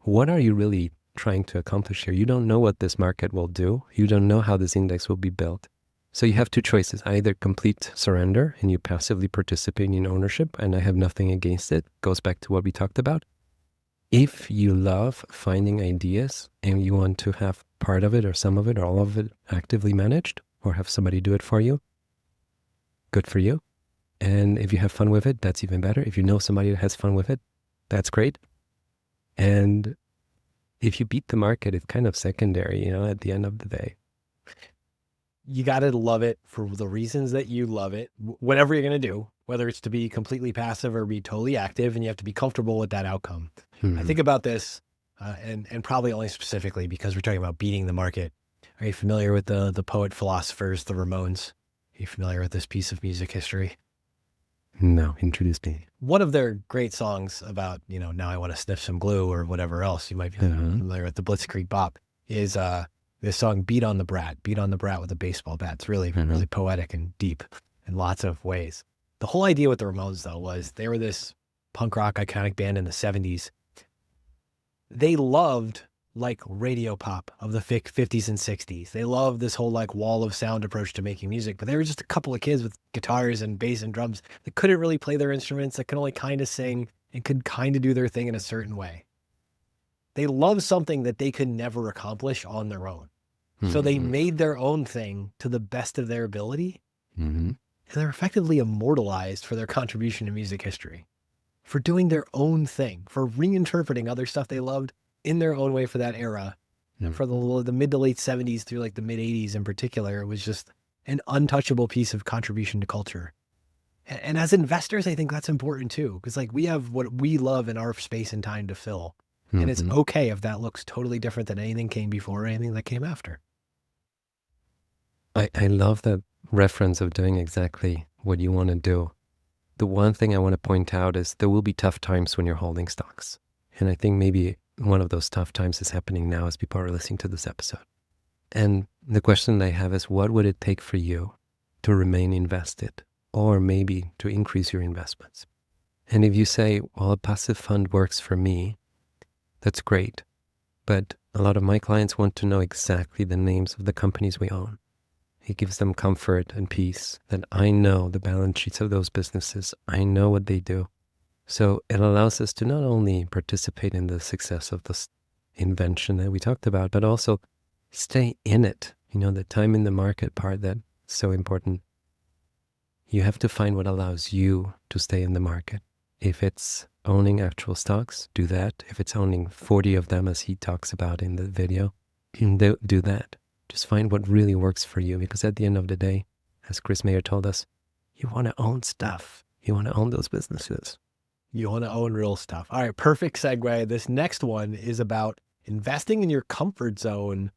C: what are you really trying to accomplish here? You don't know what this market will do. You don't know how this index will be built. So you have two choices: either complete surrender and you passively participate in ownership, and I have nothing against it. Goes back to what we talked about. If you love finding ideas and you want to have part of it or some of it or all of it actively managed, or have somebody do it for you, good for you. And if you have fun with it, that's even better. If you know somebody that has fun with it, that's great. And if you beat the market, it's kind of secondary, at the end of the day.
B: You got to love it for the reasons that you love it, whatever you're going to do, whether it's to be completely passive or be totally active, and you have to be comfortable with that outcome. I think about this, and probably only specifically because we're talking about beating the market. Are you familiar with the poet philosophers, the Ramones? Are you familiar with this piece of music history?
C: No, introduce me.
B: One of their great songs about, now I want to sniff some glue or whatever else, you might be familiar with the Blitzkrieg Bop, is this song, Beat on the Brat with a baseball bat. It's really, really poetic and deep in lots of ways. The whole idea with the Ramones, though, was they were this punk rock iconic band in the 70s. They loved radio pop of the 50s and 60s. They loved this whole wall of sound approach to making music, but they were just a couple of kids with guitars and bass and drums that couldn't really play their instruments, that could only kind of sing and could kind of do their thing in a certain way. They loved something that they could never accomplish on their own. So they made their own thing to the best of their ability, and they're effectively immortalized for their contribution to music history, for doing their own thing, for reinterpreting other stuff they loved in their own way for that era. For the mid to late 70s through the mid 80s in particular, it was just an untouchable piece of contribution to culture. And as investors, I think that's important too, because we have what we love in our space and time to fill. And it's okay if that looks totally different than anything came before or anything that came after.
C: I love that reference of doing exactly what you want to do. The one thing I want to point out is there will be tough times when you're holding stocks. And I think maybe one of those tough times is happening now as people are listening to this episode. And the question I have is, what would it take for you to remain invested, or maybe to increase your investments? And if you say, well, a passive fund works for me, that's great. But a lot of my clients want to know exactly the names of the companies we own. It gives them comfort and peace that I know the balance sheets of those businesses. I know what they do. So it allows us to not only participate in the success of this invention that we talked about, but also stay in it. The time in the market part that's so important. You have to find what allows you to stay in the market. If it's owning actual stocks, do that. If it's owning 40 of them, as he talks about in the video, do that. Just find what really works for you, because at the end of the day, as Chris Mayer told us, you want to own stuff. You want to own those businesses.
B: You want to own real stuff. All right, perfect segue. This next one is about investing in your comfort zone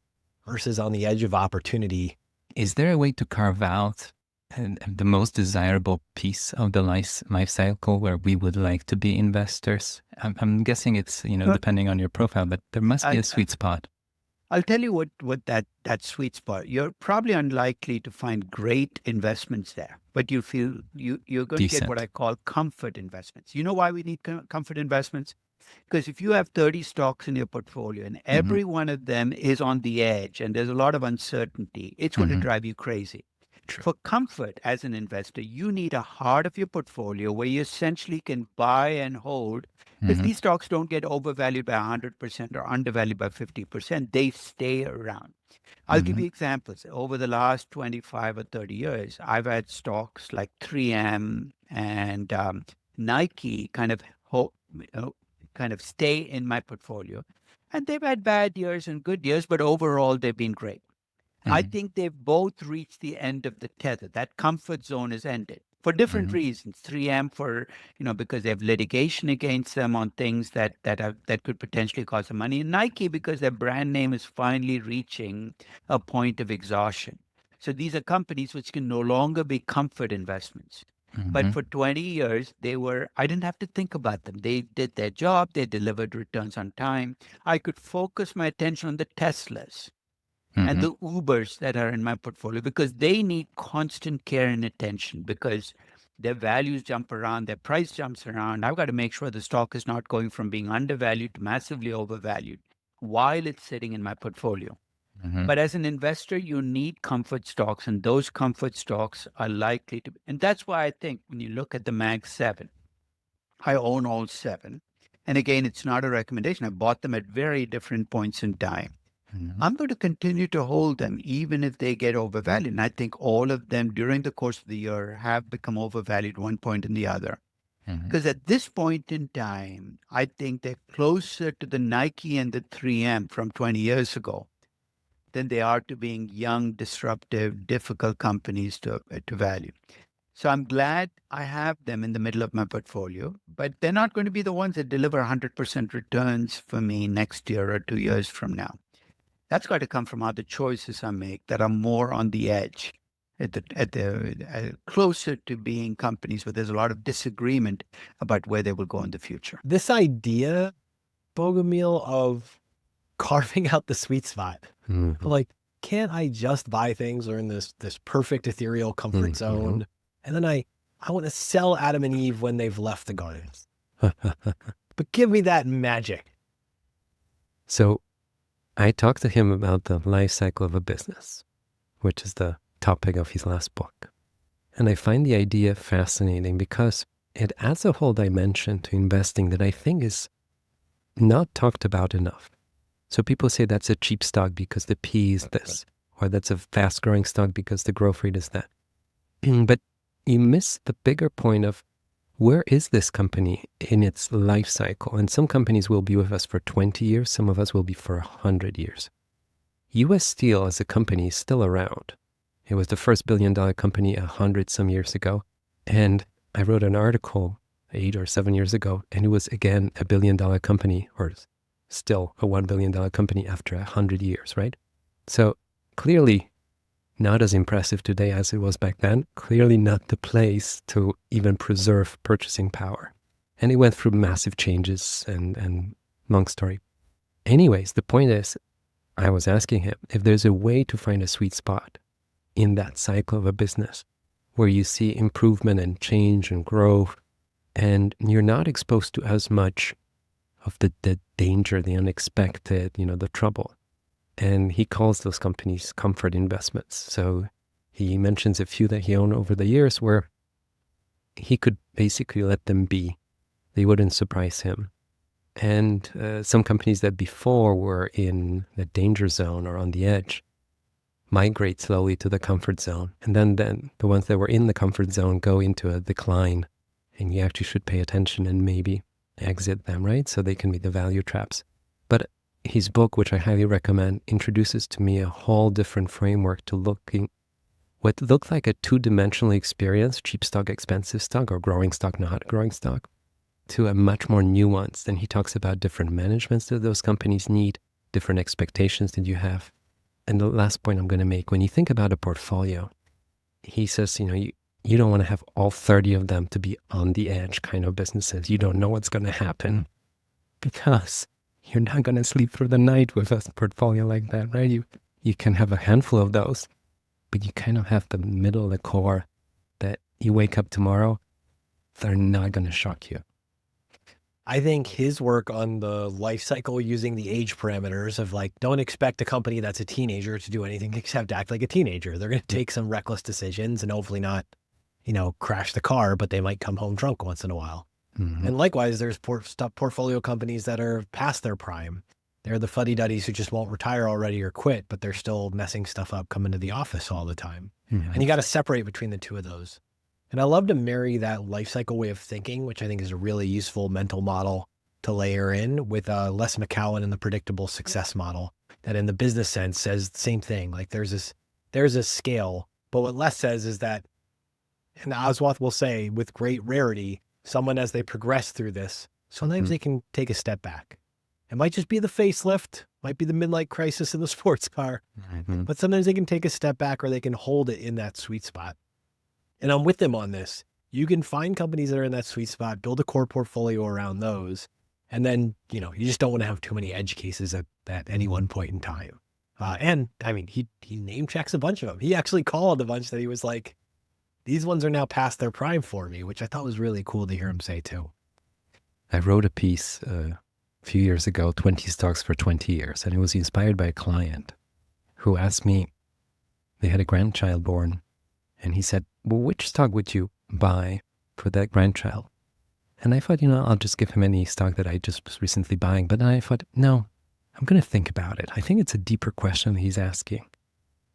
B: versus on the edge of opportunity.
D: Is there a way to carve out the most desirable piece of the life cycle where we would like to be investors? I'm guessing it's, depending on your profile, but there must be a sweet spot.
A: I'll tell you what that sweet spot. You're probably unlikely to find great investments there, but you're going to get what
D: Decent.
A: I call comfort investments. You know why we need comfort investments? Because if you have 30 stocks in your portfolio and
D: Hmm.
A: every one of them is on the edge and there's a lot of uncertainty, it's going to
D: Hmm.
A: drive you crazy.
D: True.
A: For comfort as an investor, you need a heart of your portfolio where you essentially can buy and hold because
D: Hmm.
A: these stocks don't get overvalued by 100% or undervalued by 50%. They stay around. I'll give
D: Hmm.
A: you examples. Over the last 25 or 30 years, I've had stocks like 3M and Nike you know, kind of stay in my portfolio. And they've had bad years and good years, but overall, they've been great. I
D: Hmm.
A: think they've both reached the end of the tether. That comfort zone has ended for different
D: Hmm.
A: reasons. 3M for, because they have litigation against them on things that could potentially cost them money. And Nike because their brand name is finally reaching a point of exhaustion. So these are companies which can no longer be comfort investments. But
D: Hmm.
A: for 20 years, I didn't have to think about them. They did their job. They delivered returns on time. I could focus my attention on the Teslas and
D: Hmm.
A: the Ubers that are in my portfolio because they need constant care and attention because their values jump around, their price jumps around. I've got to make sure the stock is not going from being undervalued to massively overvalued while it's sitting in my portfolio.
D: Hmm.
A: But as an investor, you need comfort stocks, and those comfort stocks are likely to. And that's why I think when you look at the Mag 7, I own all seven. And again, it's not a recommendation. I bought them at very different points in time.
D: Hmm.
A: I'm going to continue to hold them even if they get overvalued. And I think all of them during the course of the year have become overvalued one point and the other.
D: Hmm.
A: Because at this point in time, I think they're closer to the Nike and the 3M from 20 years ago than they are to being young, disruptive, difficult companies to value. So I'm glad I have them in the middle of my portfolio, but they're not going to be the ones that deliver 100% returns for me next year or 2 years from now. That's got to come from other choices I make that are more on the edge, closer to being companies where there's a lot of disagreement about where they will go in the future.
B: This idea, Bogumil, of carving out the sweet spot.
C: Mhm.
B: Like, can't I just buy things that are in this perfect ethereal comfort
C: Mhm.
B: zone? And then I want to sell Adam and Eve when they've left the garden. But give me that magic.
C: So I talked to him about the life cycle of a business, which is the topic of his last book. And I find the idea fascinating because it adds a whole dimension to investing that I think is not talked about enough. So people say that's a cheap stock because the P is this, or that's a fast growing stock because the growth rate is that. But you miss the bigger point of where is this company in its life cycle? And some companies will be with us for 20 years, some of us will be for 100 years. US Steel as a company is still around. It was the first billion-dollar company 100 some years ago. And I wrote an article 8 or 7 years ago, and it was again a billion-dollar company, or still a $1 billion company after 100 years, right? So clearly not as impressive today as it was back then. Clearly not the place to even preserve purchasing power. And it went through massive changes and long story. Anyways, the point is, I was asking him if there's a way to find a sweet spot in that cycle of a business where you see improvement and change and growth, and you're not exposed to as much of the danger, the unexpected, the trouble. And he calls those companies comfort investments. So he mentions a few that he owned over the years where he could basically let them be. They wouldn't surprise him. And some companies that before were in the danger zone or on the edge migrate slowly to the comfort zone. And then the ones that were in the comfort zone go into a decline. And you actually should pay attention and maybe exit them, right? So they can be the value traps. But his book, which I highly recommend, introduces to me a whole different framework to looking what looked like a two-dimensional experience, cheap stock, expensive stock, or growing stock, not growing stock, to a much more nuanced. And he talks about different managements that those companies need, different expectations that you have. And the last point I'm going to make, when you think about a portfolio, he says, you don't want to have all 30 of them to be on the edge kind of businesses. You don't know what's going to happen because you're not going to sleep through the night with a portfolio like that, right? You can have a handful of those, but you kind of have the middle, the core that you wake up tomorrow, they're not going to shock you.
B: I think his work on the life cycle using the age parameters of like, don't expect a company that's a teenager to do anything except act like a teenager. They're going to take some reckless decisions and hopefully not, crash the car, but they might come home drunk once in a while.
C: Mm-hmm.
B: And likewise, there's portfolio companies that are past their prime. They're the fuddy-duddies who just won't retire already or quit, but they're still messing stuff up, coming to the office all the time.
C: Mm-hmm.
B: And you got to separate between the two of those. And I love to marry that life cycle way of thinking, which I think is a really useful mental model to layer in with Les McCowan and the predictable success model that in the business sense says the same thing. Like there's a scale, but what Les says is that, and Aswath will say with great rarity, someone as they progress through this, sometimes they can take a step back. It might just be the facelift, might be the midlife crisis in the sports car, but sometimes they can take a step back or they can hold it in that sweet spot. And I'm with them on this. You can find companies that are in that sweet spot, build a core portfolio around those. And then, you just don't want to have too many edge cases at any one point in time. And I mean, he name checks a bunch of them. He actually called a bunch that he was like, these ones are now past their prime for me, which I thought was really cool to hear him say too.
C: I wrote a piece a few years ago, 20 stocks for 20 years. And it was inspired by a client who asked me, they had a grandchild born. And he said, well, which stock would you buy for that grandchild? And I thought, I'll just give him any stock that I just was recently buying. But then I thought, no, I'm going to think about it. I think it's a deeper question that he's asking.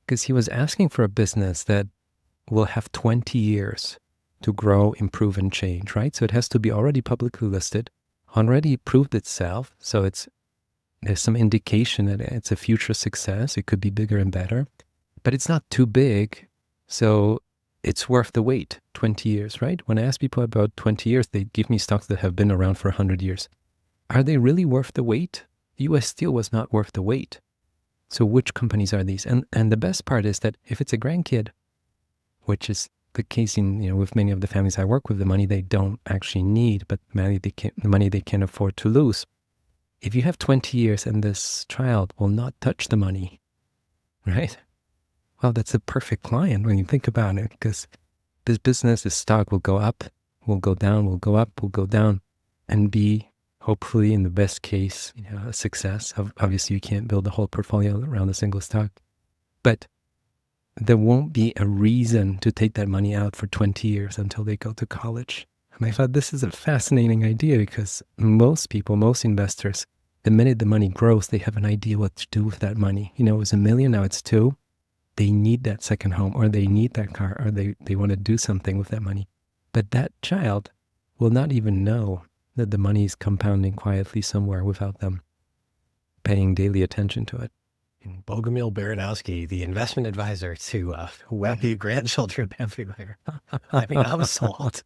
C: Because he was asking for a business that will have 20 years to grow, improve, and change, right? So it has to be already publicly listed, already proved itself. So there's some indication that it's a future success. It could be bigger and better. But it's not too big. So it's worth the wait, 20 years, right? When I ask people about 20 years, they give me stocks that have been around for 100 years. Are they really worth the wait? US Steel was not worth the wait. So which companies are these? And the best part is that if it's a grandkid, which is the case in, with many of the families I work with, the money they don't actually need, but the money they can afford to lose. If you have 20 years and this child will not touch the money, right? Well, that's a perfect client when you think about it, because this business, this stock will go up, will go down, will go up, will go down, and be hopefully in the best case, a success. Obviously, you can't build a whole portfolio around a single stock, but there won't be a reason to take that money out for 20 years until they go to college. And I thought this is a fascinating idea because most people, most investors, the minute the money grows, they have an idea what to do with that money. It was $1 million, now it's $2 million. They need that second home, or they need that car, or they want to do something with that money. But that child will not even know that the money is compounding quietly somewhere without them paying daily attention to it.
B: And Bogumil Baranowski, the investment advisor to wealthy grandchildren everywhere. I mean, I'm sold.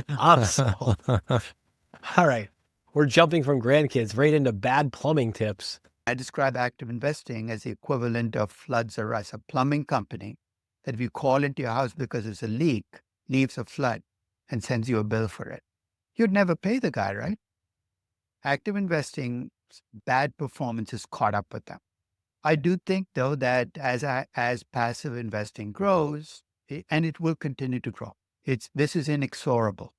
B: I'm sold. All right. We're jumping from grandkids right into bad plumbing tips.
A: I describe active investing as the equivalent of floods or us. A plumbing company that if you call into your house because there's a leak, leaves a flood, and sends you a bill for it. You'd never pay the guy, right? Active investing, bad performance is caught up with them. I do think, though, that as passive investing grows, and it will continue to grow, this is inexorable.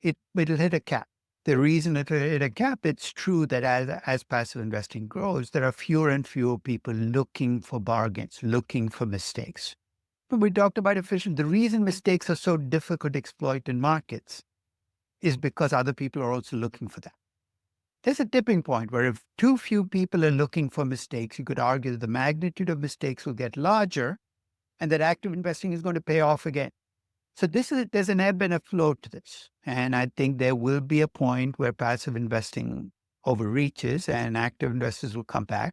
A: It'll hit a cap. The reason it'll hit a cap, it's true that as passive investing grows, there are fewer and fewer people looking for bargains, looking for mistakes. But we talked about efficiency. The reason mistakes are so difficult to exploit in markets is because other people are also looking for them. There's a tipping point where if too few people are looking for mistakes, you could argue that the magnitude of mistakes will get larger and that active investing is going to pay off again. So there's an ebb and a flow to this. And I think there will be a point where passive investing overreaches and active investors will come back.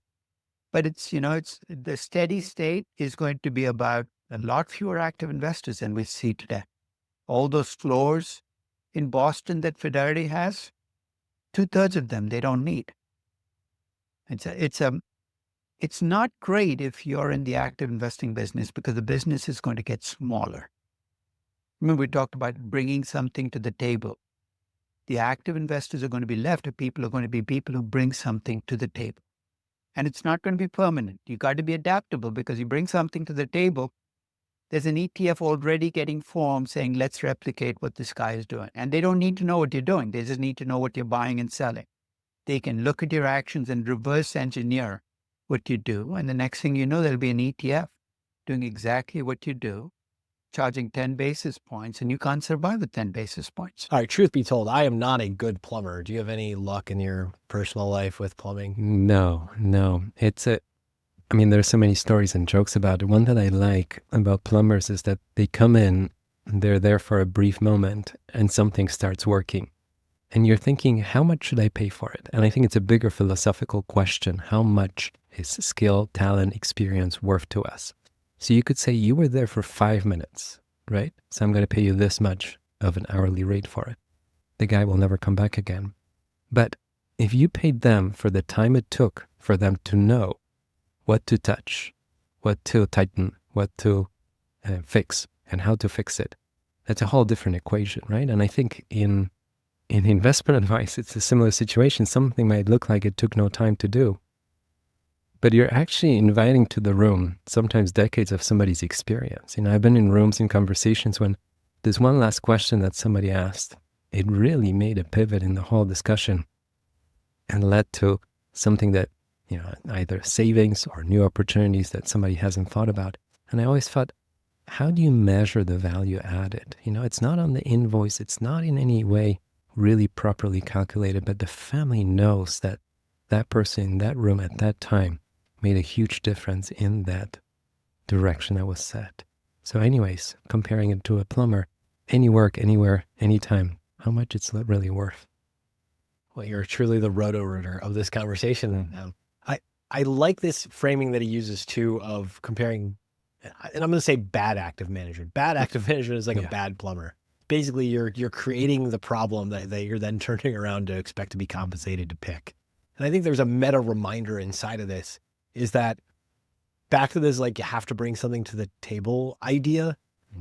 A: But it's the steady state is going to be about a lot fewer active investors than we see today. All those floors in Boston that Fidelity has, 2/3 of them they don't need. It's not great if you're in the active investing business because the business is going to get smaller. Remember, we talked about bringing something to the table. The active investors are going to be left, or people are going to be people who bring something to the table. And it's not going to be permanent. You got to be adaptable, because you bring something to the table. There's an ETF already getting formed saying, let's replicate what this guy is doing. And they don't need to know what you're doing. They just need to know what you're buying and selling. They can look at your actions and reverse engineer what you do. And the next thing you know, there'll be an ETF doing exactly what you do, charging 10 basis points, and you can't survive with 10 basis points.
B: All right, truth be told, I am not a good plumber. Do you have any luck in your personal life with plumbing?
C: No. There's so many stories and jokes about it. One that I like about plumbers is that they come in, they're there for a brief moment, and something starts working. And you're thinking, how much should I pay for it? And I think it's a bigger philosophical question. How much is skill, talent, experience worth to us? So you could say you were there for 5 minutes, right? So I'm going to pay you this much of an hourly rate for it. The guy will never come back again. But if you paid them for the time it took for them to know what to touch, what to tighten, what to fix, and how to fix it, that's a whole different equation, right? And I think in investment advice, it's a similar situation. Something might look like it took no time to do, but you're actually inviting to the room sometimes decades of somebody's experience. I've been in rooms and conversations when there's one last question that somebody asked. It really made a pivot in the whole discussion and led to something that, either savings or new opportunities that somebody hasn't thought about. And I always thought, how do you measure the value added? It's not on the invoice. It's not in any way really properly calculated, but the family knows that that person in that room at that time made a huge difference in that direction that was set. So anyways, comparing it to a plumber, any work, anywhere, anytime, how much it's really worth.
B: Well, you're truly the roto-rooter of this conversation. I like this framing that he uses too of comparing, and I'm going to say bad active management. Bad active management is like a bad plumber. Basically, you're creating the problem that you're then turning around to expect to be compensated to pick. And I think there's a meta reminder inside of this, is that back to this, like, you have to bring something to the table idea.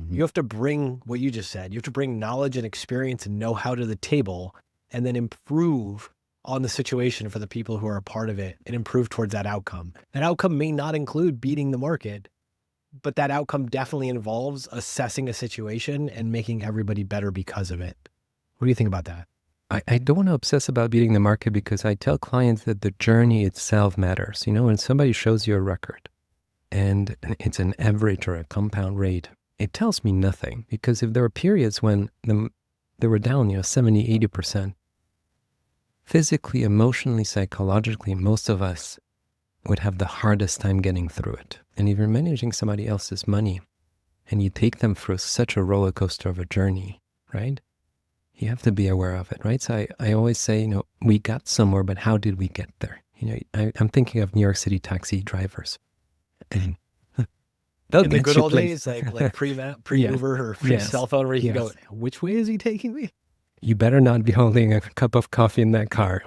B: You have to bring what you just said. You have to bring knowledge and experience and know-how to the table, and then improve on the situation for the people who are a part of it and improve towards that outcome. That outcome may not include beating the market, but that outcome definitely involves assessing a situation and making everybody better because of it. What do you think about that?
C: I don't want to obsess about beating the market, because I tell clients that the journey itself matters. When somebody shows you a record and it's an average or a compound rate, it tells me nothing, because if there are periods when they were down, 70, 80%, physically, emotionally, psychologically, most of us would have the hardest time getting through it. And if you're managing somebody else's money and you take them through such a roller coaster of a journey, right? You have to be aware of it, right? So I always say, we got somewhere, but how did we get there? I'm thinking of New York City taxi drivers. And they'll
B: in the
C: get
B: good
C: you
B: old
C: places.
B: days, like pre-Uber or pre-cell phone, where you can go, which way is he taking me?
C: You better not be holding a cup of coffee in that car.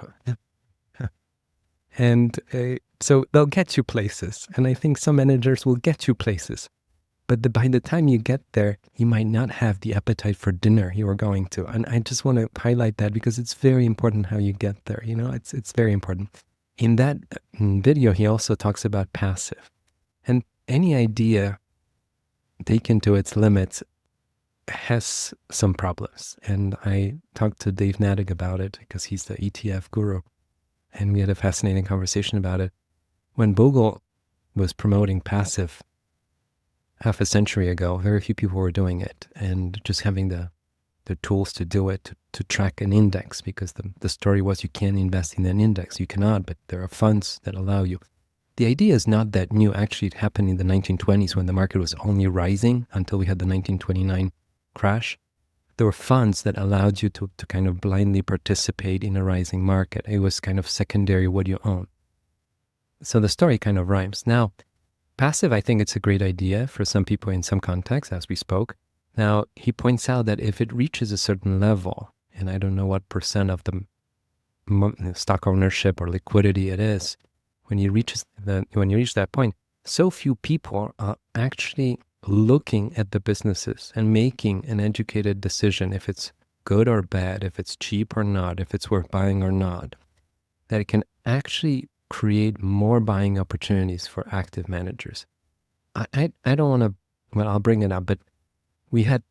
C: And so they'll get you places. And I think some managers will get you places. But by the time you get there, you might not have the appetite for dinner you were going to. And I just want to highlight that, because it's very important how you get there. It's very important. In that video, he also talks about passive. And any idea taken to its limits has some problems. And I talked to Dave Nadig about it, because he's the ETF guru. And we had a fascinating conversation about it. When Bogle was promoting passive half a century ago, very few people were doing it, and just having the tools to do it, to track an index, because the story was you can invest in an index. You cannot, but there are funds that allow you. The idea is not that new. Actually, it happened in the 1920s when the market was only rising until we had the 1929 crash. There were funds that allowed you to kind of blindly participate in a rising market. It was kind of secondary what you own. So the story kind of rhymes. Now, passive, I think it's a great idea for some people in some contexts, as we spoke. Now, he points out that if it reaches a certain level, and I don't know what percent of the stock ownership or liquidity it is, when you reach that point, so few people are actually looking at the businesses and making an educated decision if it's good or bad, if it's cheap or not, if it's worth buying or not, that it can actually create more buying opportunities for active managers. I don't want to, well, I'll bring it up, but we had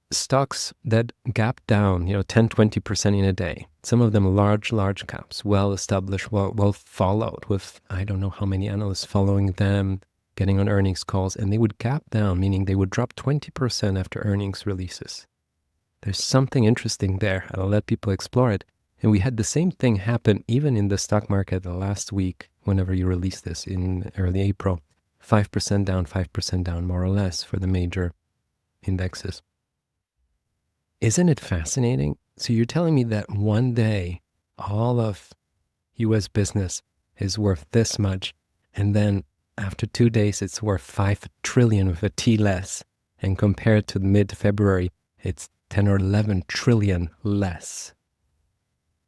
C: stocks that gapped down, 10, 20% in a day. Some of them large caps, well-established, well followed with, I don't know how many analysts following them, getting on earnings calls, and they would gap down, meaning they would drop 20% after earnings releases. There's something interesting there. I'll let people explore it. And we had the same thing happen even in the stock market the last week, whenever you released this in early April. 5% down, more or less, for the major indexes. Isn't it fascinating? So you're telling me that one day all of US business is worth this much, and then after 2 days it's worth 5 trillion with a T less, and compared to mid-February it's 10 or 11 trillion less.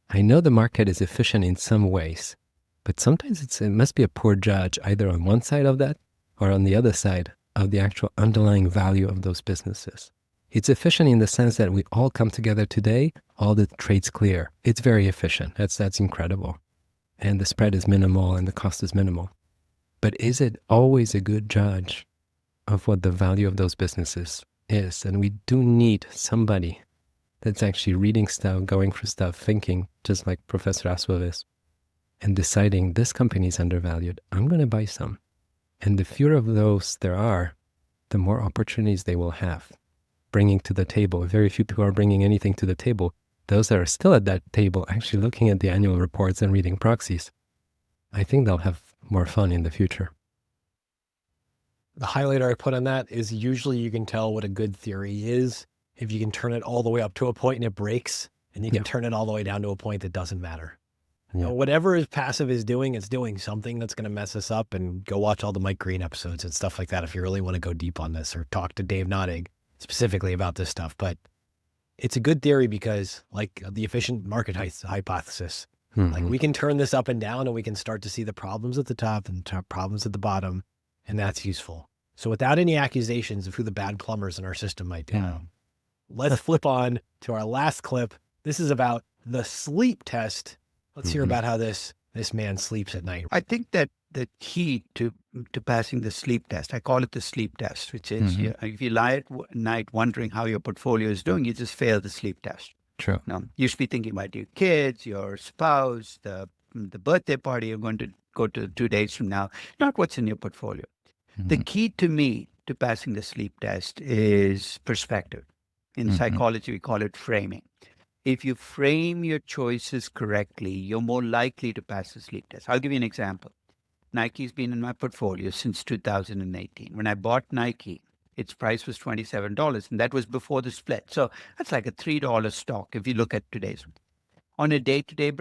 C: I know the market is efficient in some ways, but sometimes it must be a poor judge either on one side of that or on the other side of the actual underlying value of those businesses. It's efficient in the sense that we all come together today, all the trades clear. It's very efficient. That's incredible. And the spread is minimal and the cost is minimal. But is it always a good judge of what the value of those businesses is? And we do need somebody that's actually reading stuff, going through stuff, thinking, just like Professor Aswath is, and deciding this company is undervalued. I'm going to buy some. And the fewer of those there are, the more opportunities they will have bringing to the table. Very few people are bringing anything to the table. Those that are still at that table actually looking at the annual reports and reading proxies, I think they'll have more fun in the future.
B: The highlighter I put on that is usually you can tell what a good theory is if you can turn it all the way up to a point and it breaks, and you can turn it all the way down to a point that doesn't matter.
C: Yeah.
B: Whatever is passive is doing, it's doing something that's going to mess us up. And go watch all the Mike Green episodes and stuff like that if you really want to go deep on this, or talk to Dave Nottig specifically about this stuff. But it's a good theory because, like the efficient market hypothesis, like we can turn this up and down, and we can start to see the problems at the top and problems at the bottom, and that's useful. So without any accusations of who the bad plumbers in our system might be, let's flip on to our last clip. This is about the sleep test. Let's hear about how this man sleeps at night.
A: I think that the key to passing the sleep test, I call it the sleep test, which is if you lie at night wondering how your portfolio is doing, you just fail the sleep test.
D: True.
A: Now, you should be thinking about your kids, your spouse, the birthday party you're going to go to 2 days from now, not what's in your portfolio. The key to me to passing the sleep test is perspective. In psychology, we call it framing. If you frame your choices correctly, you're more likely to pass the sleep test. I'll give you an example. Nike's been in my portfolio since 2018. When I bought Nike, its price was $27, and that was before the split. So that's like a $3 stock if you look at today's. On a day-to-day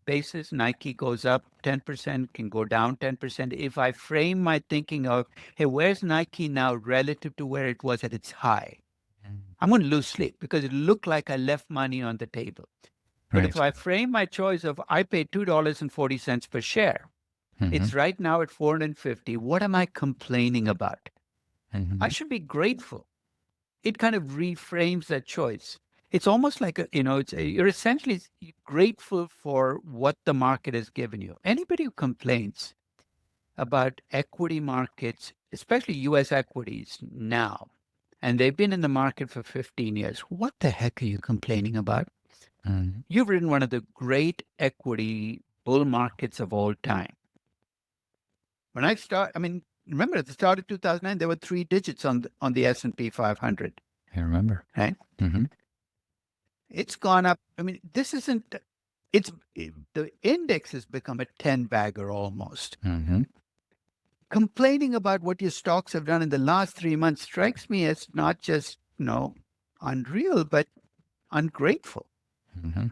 A: basis, Nike goes up 10%, can go down 10%. If I frame my thinking of, hey, where's Nike now relative to where it was at its high? I'm going to lose sleep because it looked like I left money on the table. But if I frame my choice of, I paid $2.40 per share, it's right now at $450. What am I complaining about? I should be grateful. It kind of reframes that choice. It's almost like, you're essentially grateful for what the market has given you. Anybody who complains about equity markets, especially U.S. equities now, and they've been in the market for 15 years, what the heck are you complaining about? You've ridden one of the great equity bull markets of all time. When I remember at the start of 2009, there were 3 digits on the S&P 500.
D: I remember.
A: Right? It's gone up. The index has become a 10-bagger almost. Complaining about what your stocks have done in the last 3 months strikes me as not just, unreal, but ungrateful.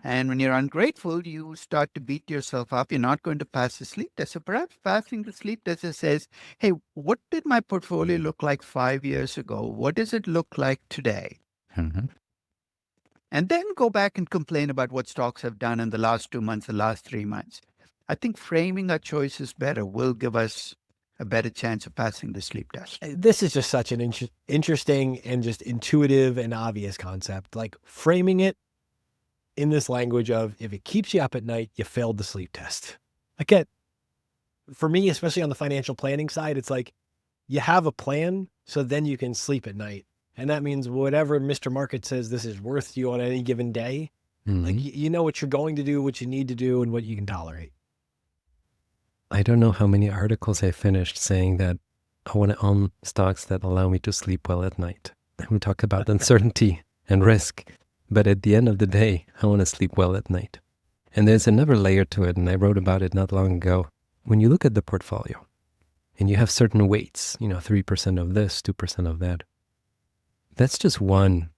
A: And when you're ungrateful, you start to beat yourself up. You're not going to pass the sleep test. So perhaps passing the sleep test says, hey, what did my portfolio look like 5 years ago? What does it look like today? And then go back and complain about what stocks have done in the last 2 months, the last 3 months. I think framing our choices better will give us a better chance of passing the sleep test.
B: This is just such an interesting and just intuitive and obvious concept. Like framing it in this language of, if it keeps you up at night, you failed the sleep test. Again, for me, especially on the financial planning side, it's like you have a plan so then you can sleep at night. And that means whatever Mr. Market says this is worth to you on any given day, like you know what you're going to do, what you need to do, and what you can tolerate.
C: I don't know how many articles I finished saying that I want to own stocks that allow me to sleep well at night. We talk about uncertainty and risk, but at the end of the day, I want to sleep well at night. And there's another layer to it, and I wrote about it not long ago. When you look at the portfolio and you have certain weights, 3% of this, 2% of that, that's just one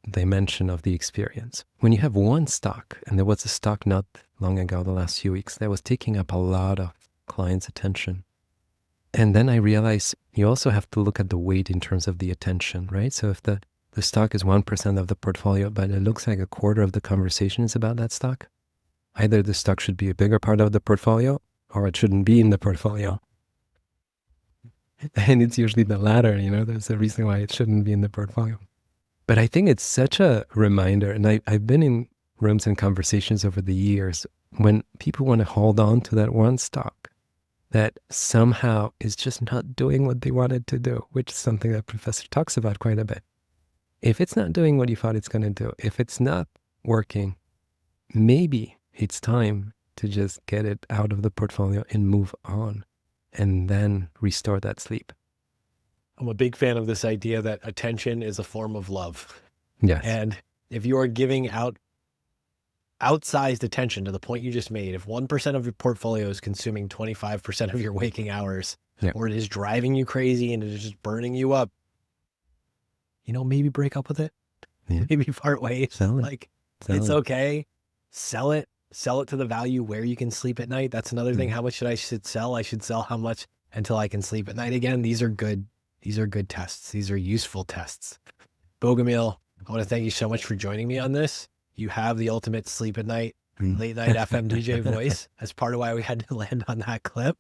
C: dimension of the experience. When you have one stock, and there was a stock not long ago, the last few weeks, that was taking up a lot of clients' attention. And then I realized you also have to look at the weight in terms of the attention, right? So if the stock is 1% of the portfolio, but it looks like a quarter of the conversation is about that stock, either the stock should be a bigger part of the portfolio or it shouldn't be in the portfolio. And it's usually the latter, there's a reason why it shouldn't be in the portfolio. But I think it's such a reminder, and I've been in rooms and conversations over the years when people want to hold on to that one stock that somehow is just not doing what they wanted to do, which is something that Professor talks about quite a bit. If it's not doing what you thought it's going to do, if it's not working, maybe it's time to just get it out of the portfolio and move on, and then restore that sleep.
B: I'm a big fan of this idea that attention is a form of love.
C: Yes.
B: And if you are giving out outsized attention to the point you just made, if 1% of your portfolio is consuming 25% of your waking hours, or it is driving you crazy and it is just burning you up, maybe break up with it. Yeah. Maybe part ways.
C: Sell it.
B: It's okay. Sell it to the value where you can sleep at night. That's another thing. How much should I sell? I should sell how much until I can sleep at night again. These are good tests. These are useful tests. Bogumil, I want to thank you so much for joining me on this. You have the ultimate sleep at night, late night FM DJ voice. That's part of why we had to land on that clip.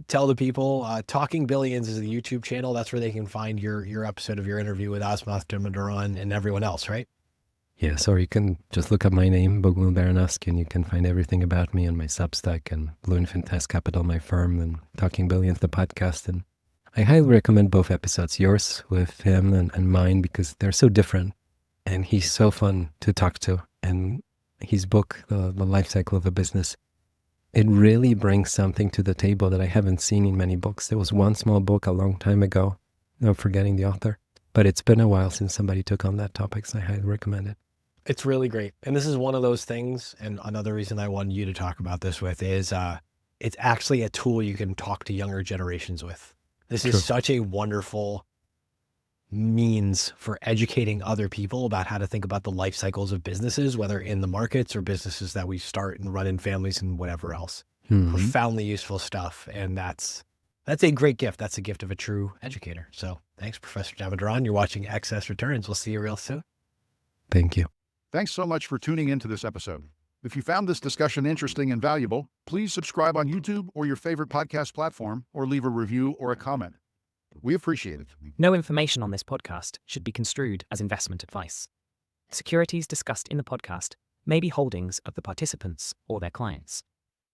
B: Tell the people, Talking Billions is the YouTube channel. That's where they can find your episode of your interview with Aswath Damodaran and everyone else, right?
C: Yes, or you can just look up my name, Bogumil and Baranowski, and you can find everything about me on my Substack and Blue Infant Test Capital, my firm, and Talking Billions, the podcast. And I highly recommend both episodes, yours with him and mine, because they're so different. And he's so fun to talk to. And his book, The Life Cycle of a Business, it really brings something to the table that I haven't seen in many books. There was one small book a long time ago, I'm forgetting the author, but it's been a while since somebody took on that topic, so I highly recommend it.
B: It's really great. And this is one of those things, and another reason I wanted you to talk about this with is it's actually a tool you can talk to younger generations with. This is such a wonderful means for educating other people about how to think about the life cycles of businesses, whether in the markets or businesses that we start and run in families and whatever else. Profoundly useful stuff. And that's a great gift. That's a gift of a true educator. So thanks, Professor Damodaran. You're watching Excess Returns. We'll see you real soon.
C: Thank you.
E: Thanks so much for tuning into this episode. If you found this discussion interesting and valuable, please subscribe on YouTube or your favorite podcast platform, or leave a review or a comment. We appreciate it.
F: No information on this podcast should be construed as investment advice. Securities discussed in the podcast may be holdings of the participants or their clients.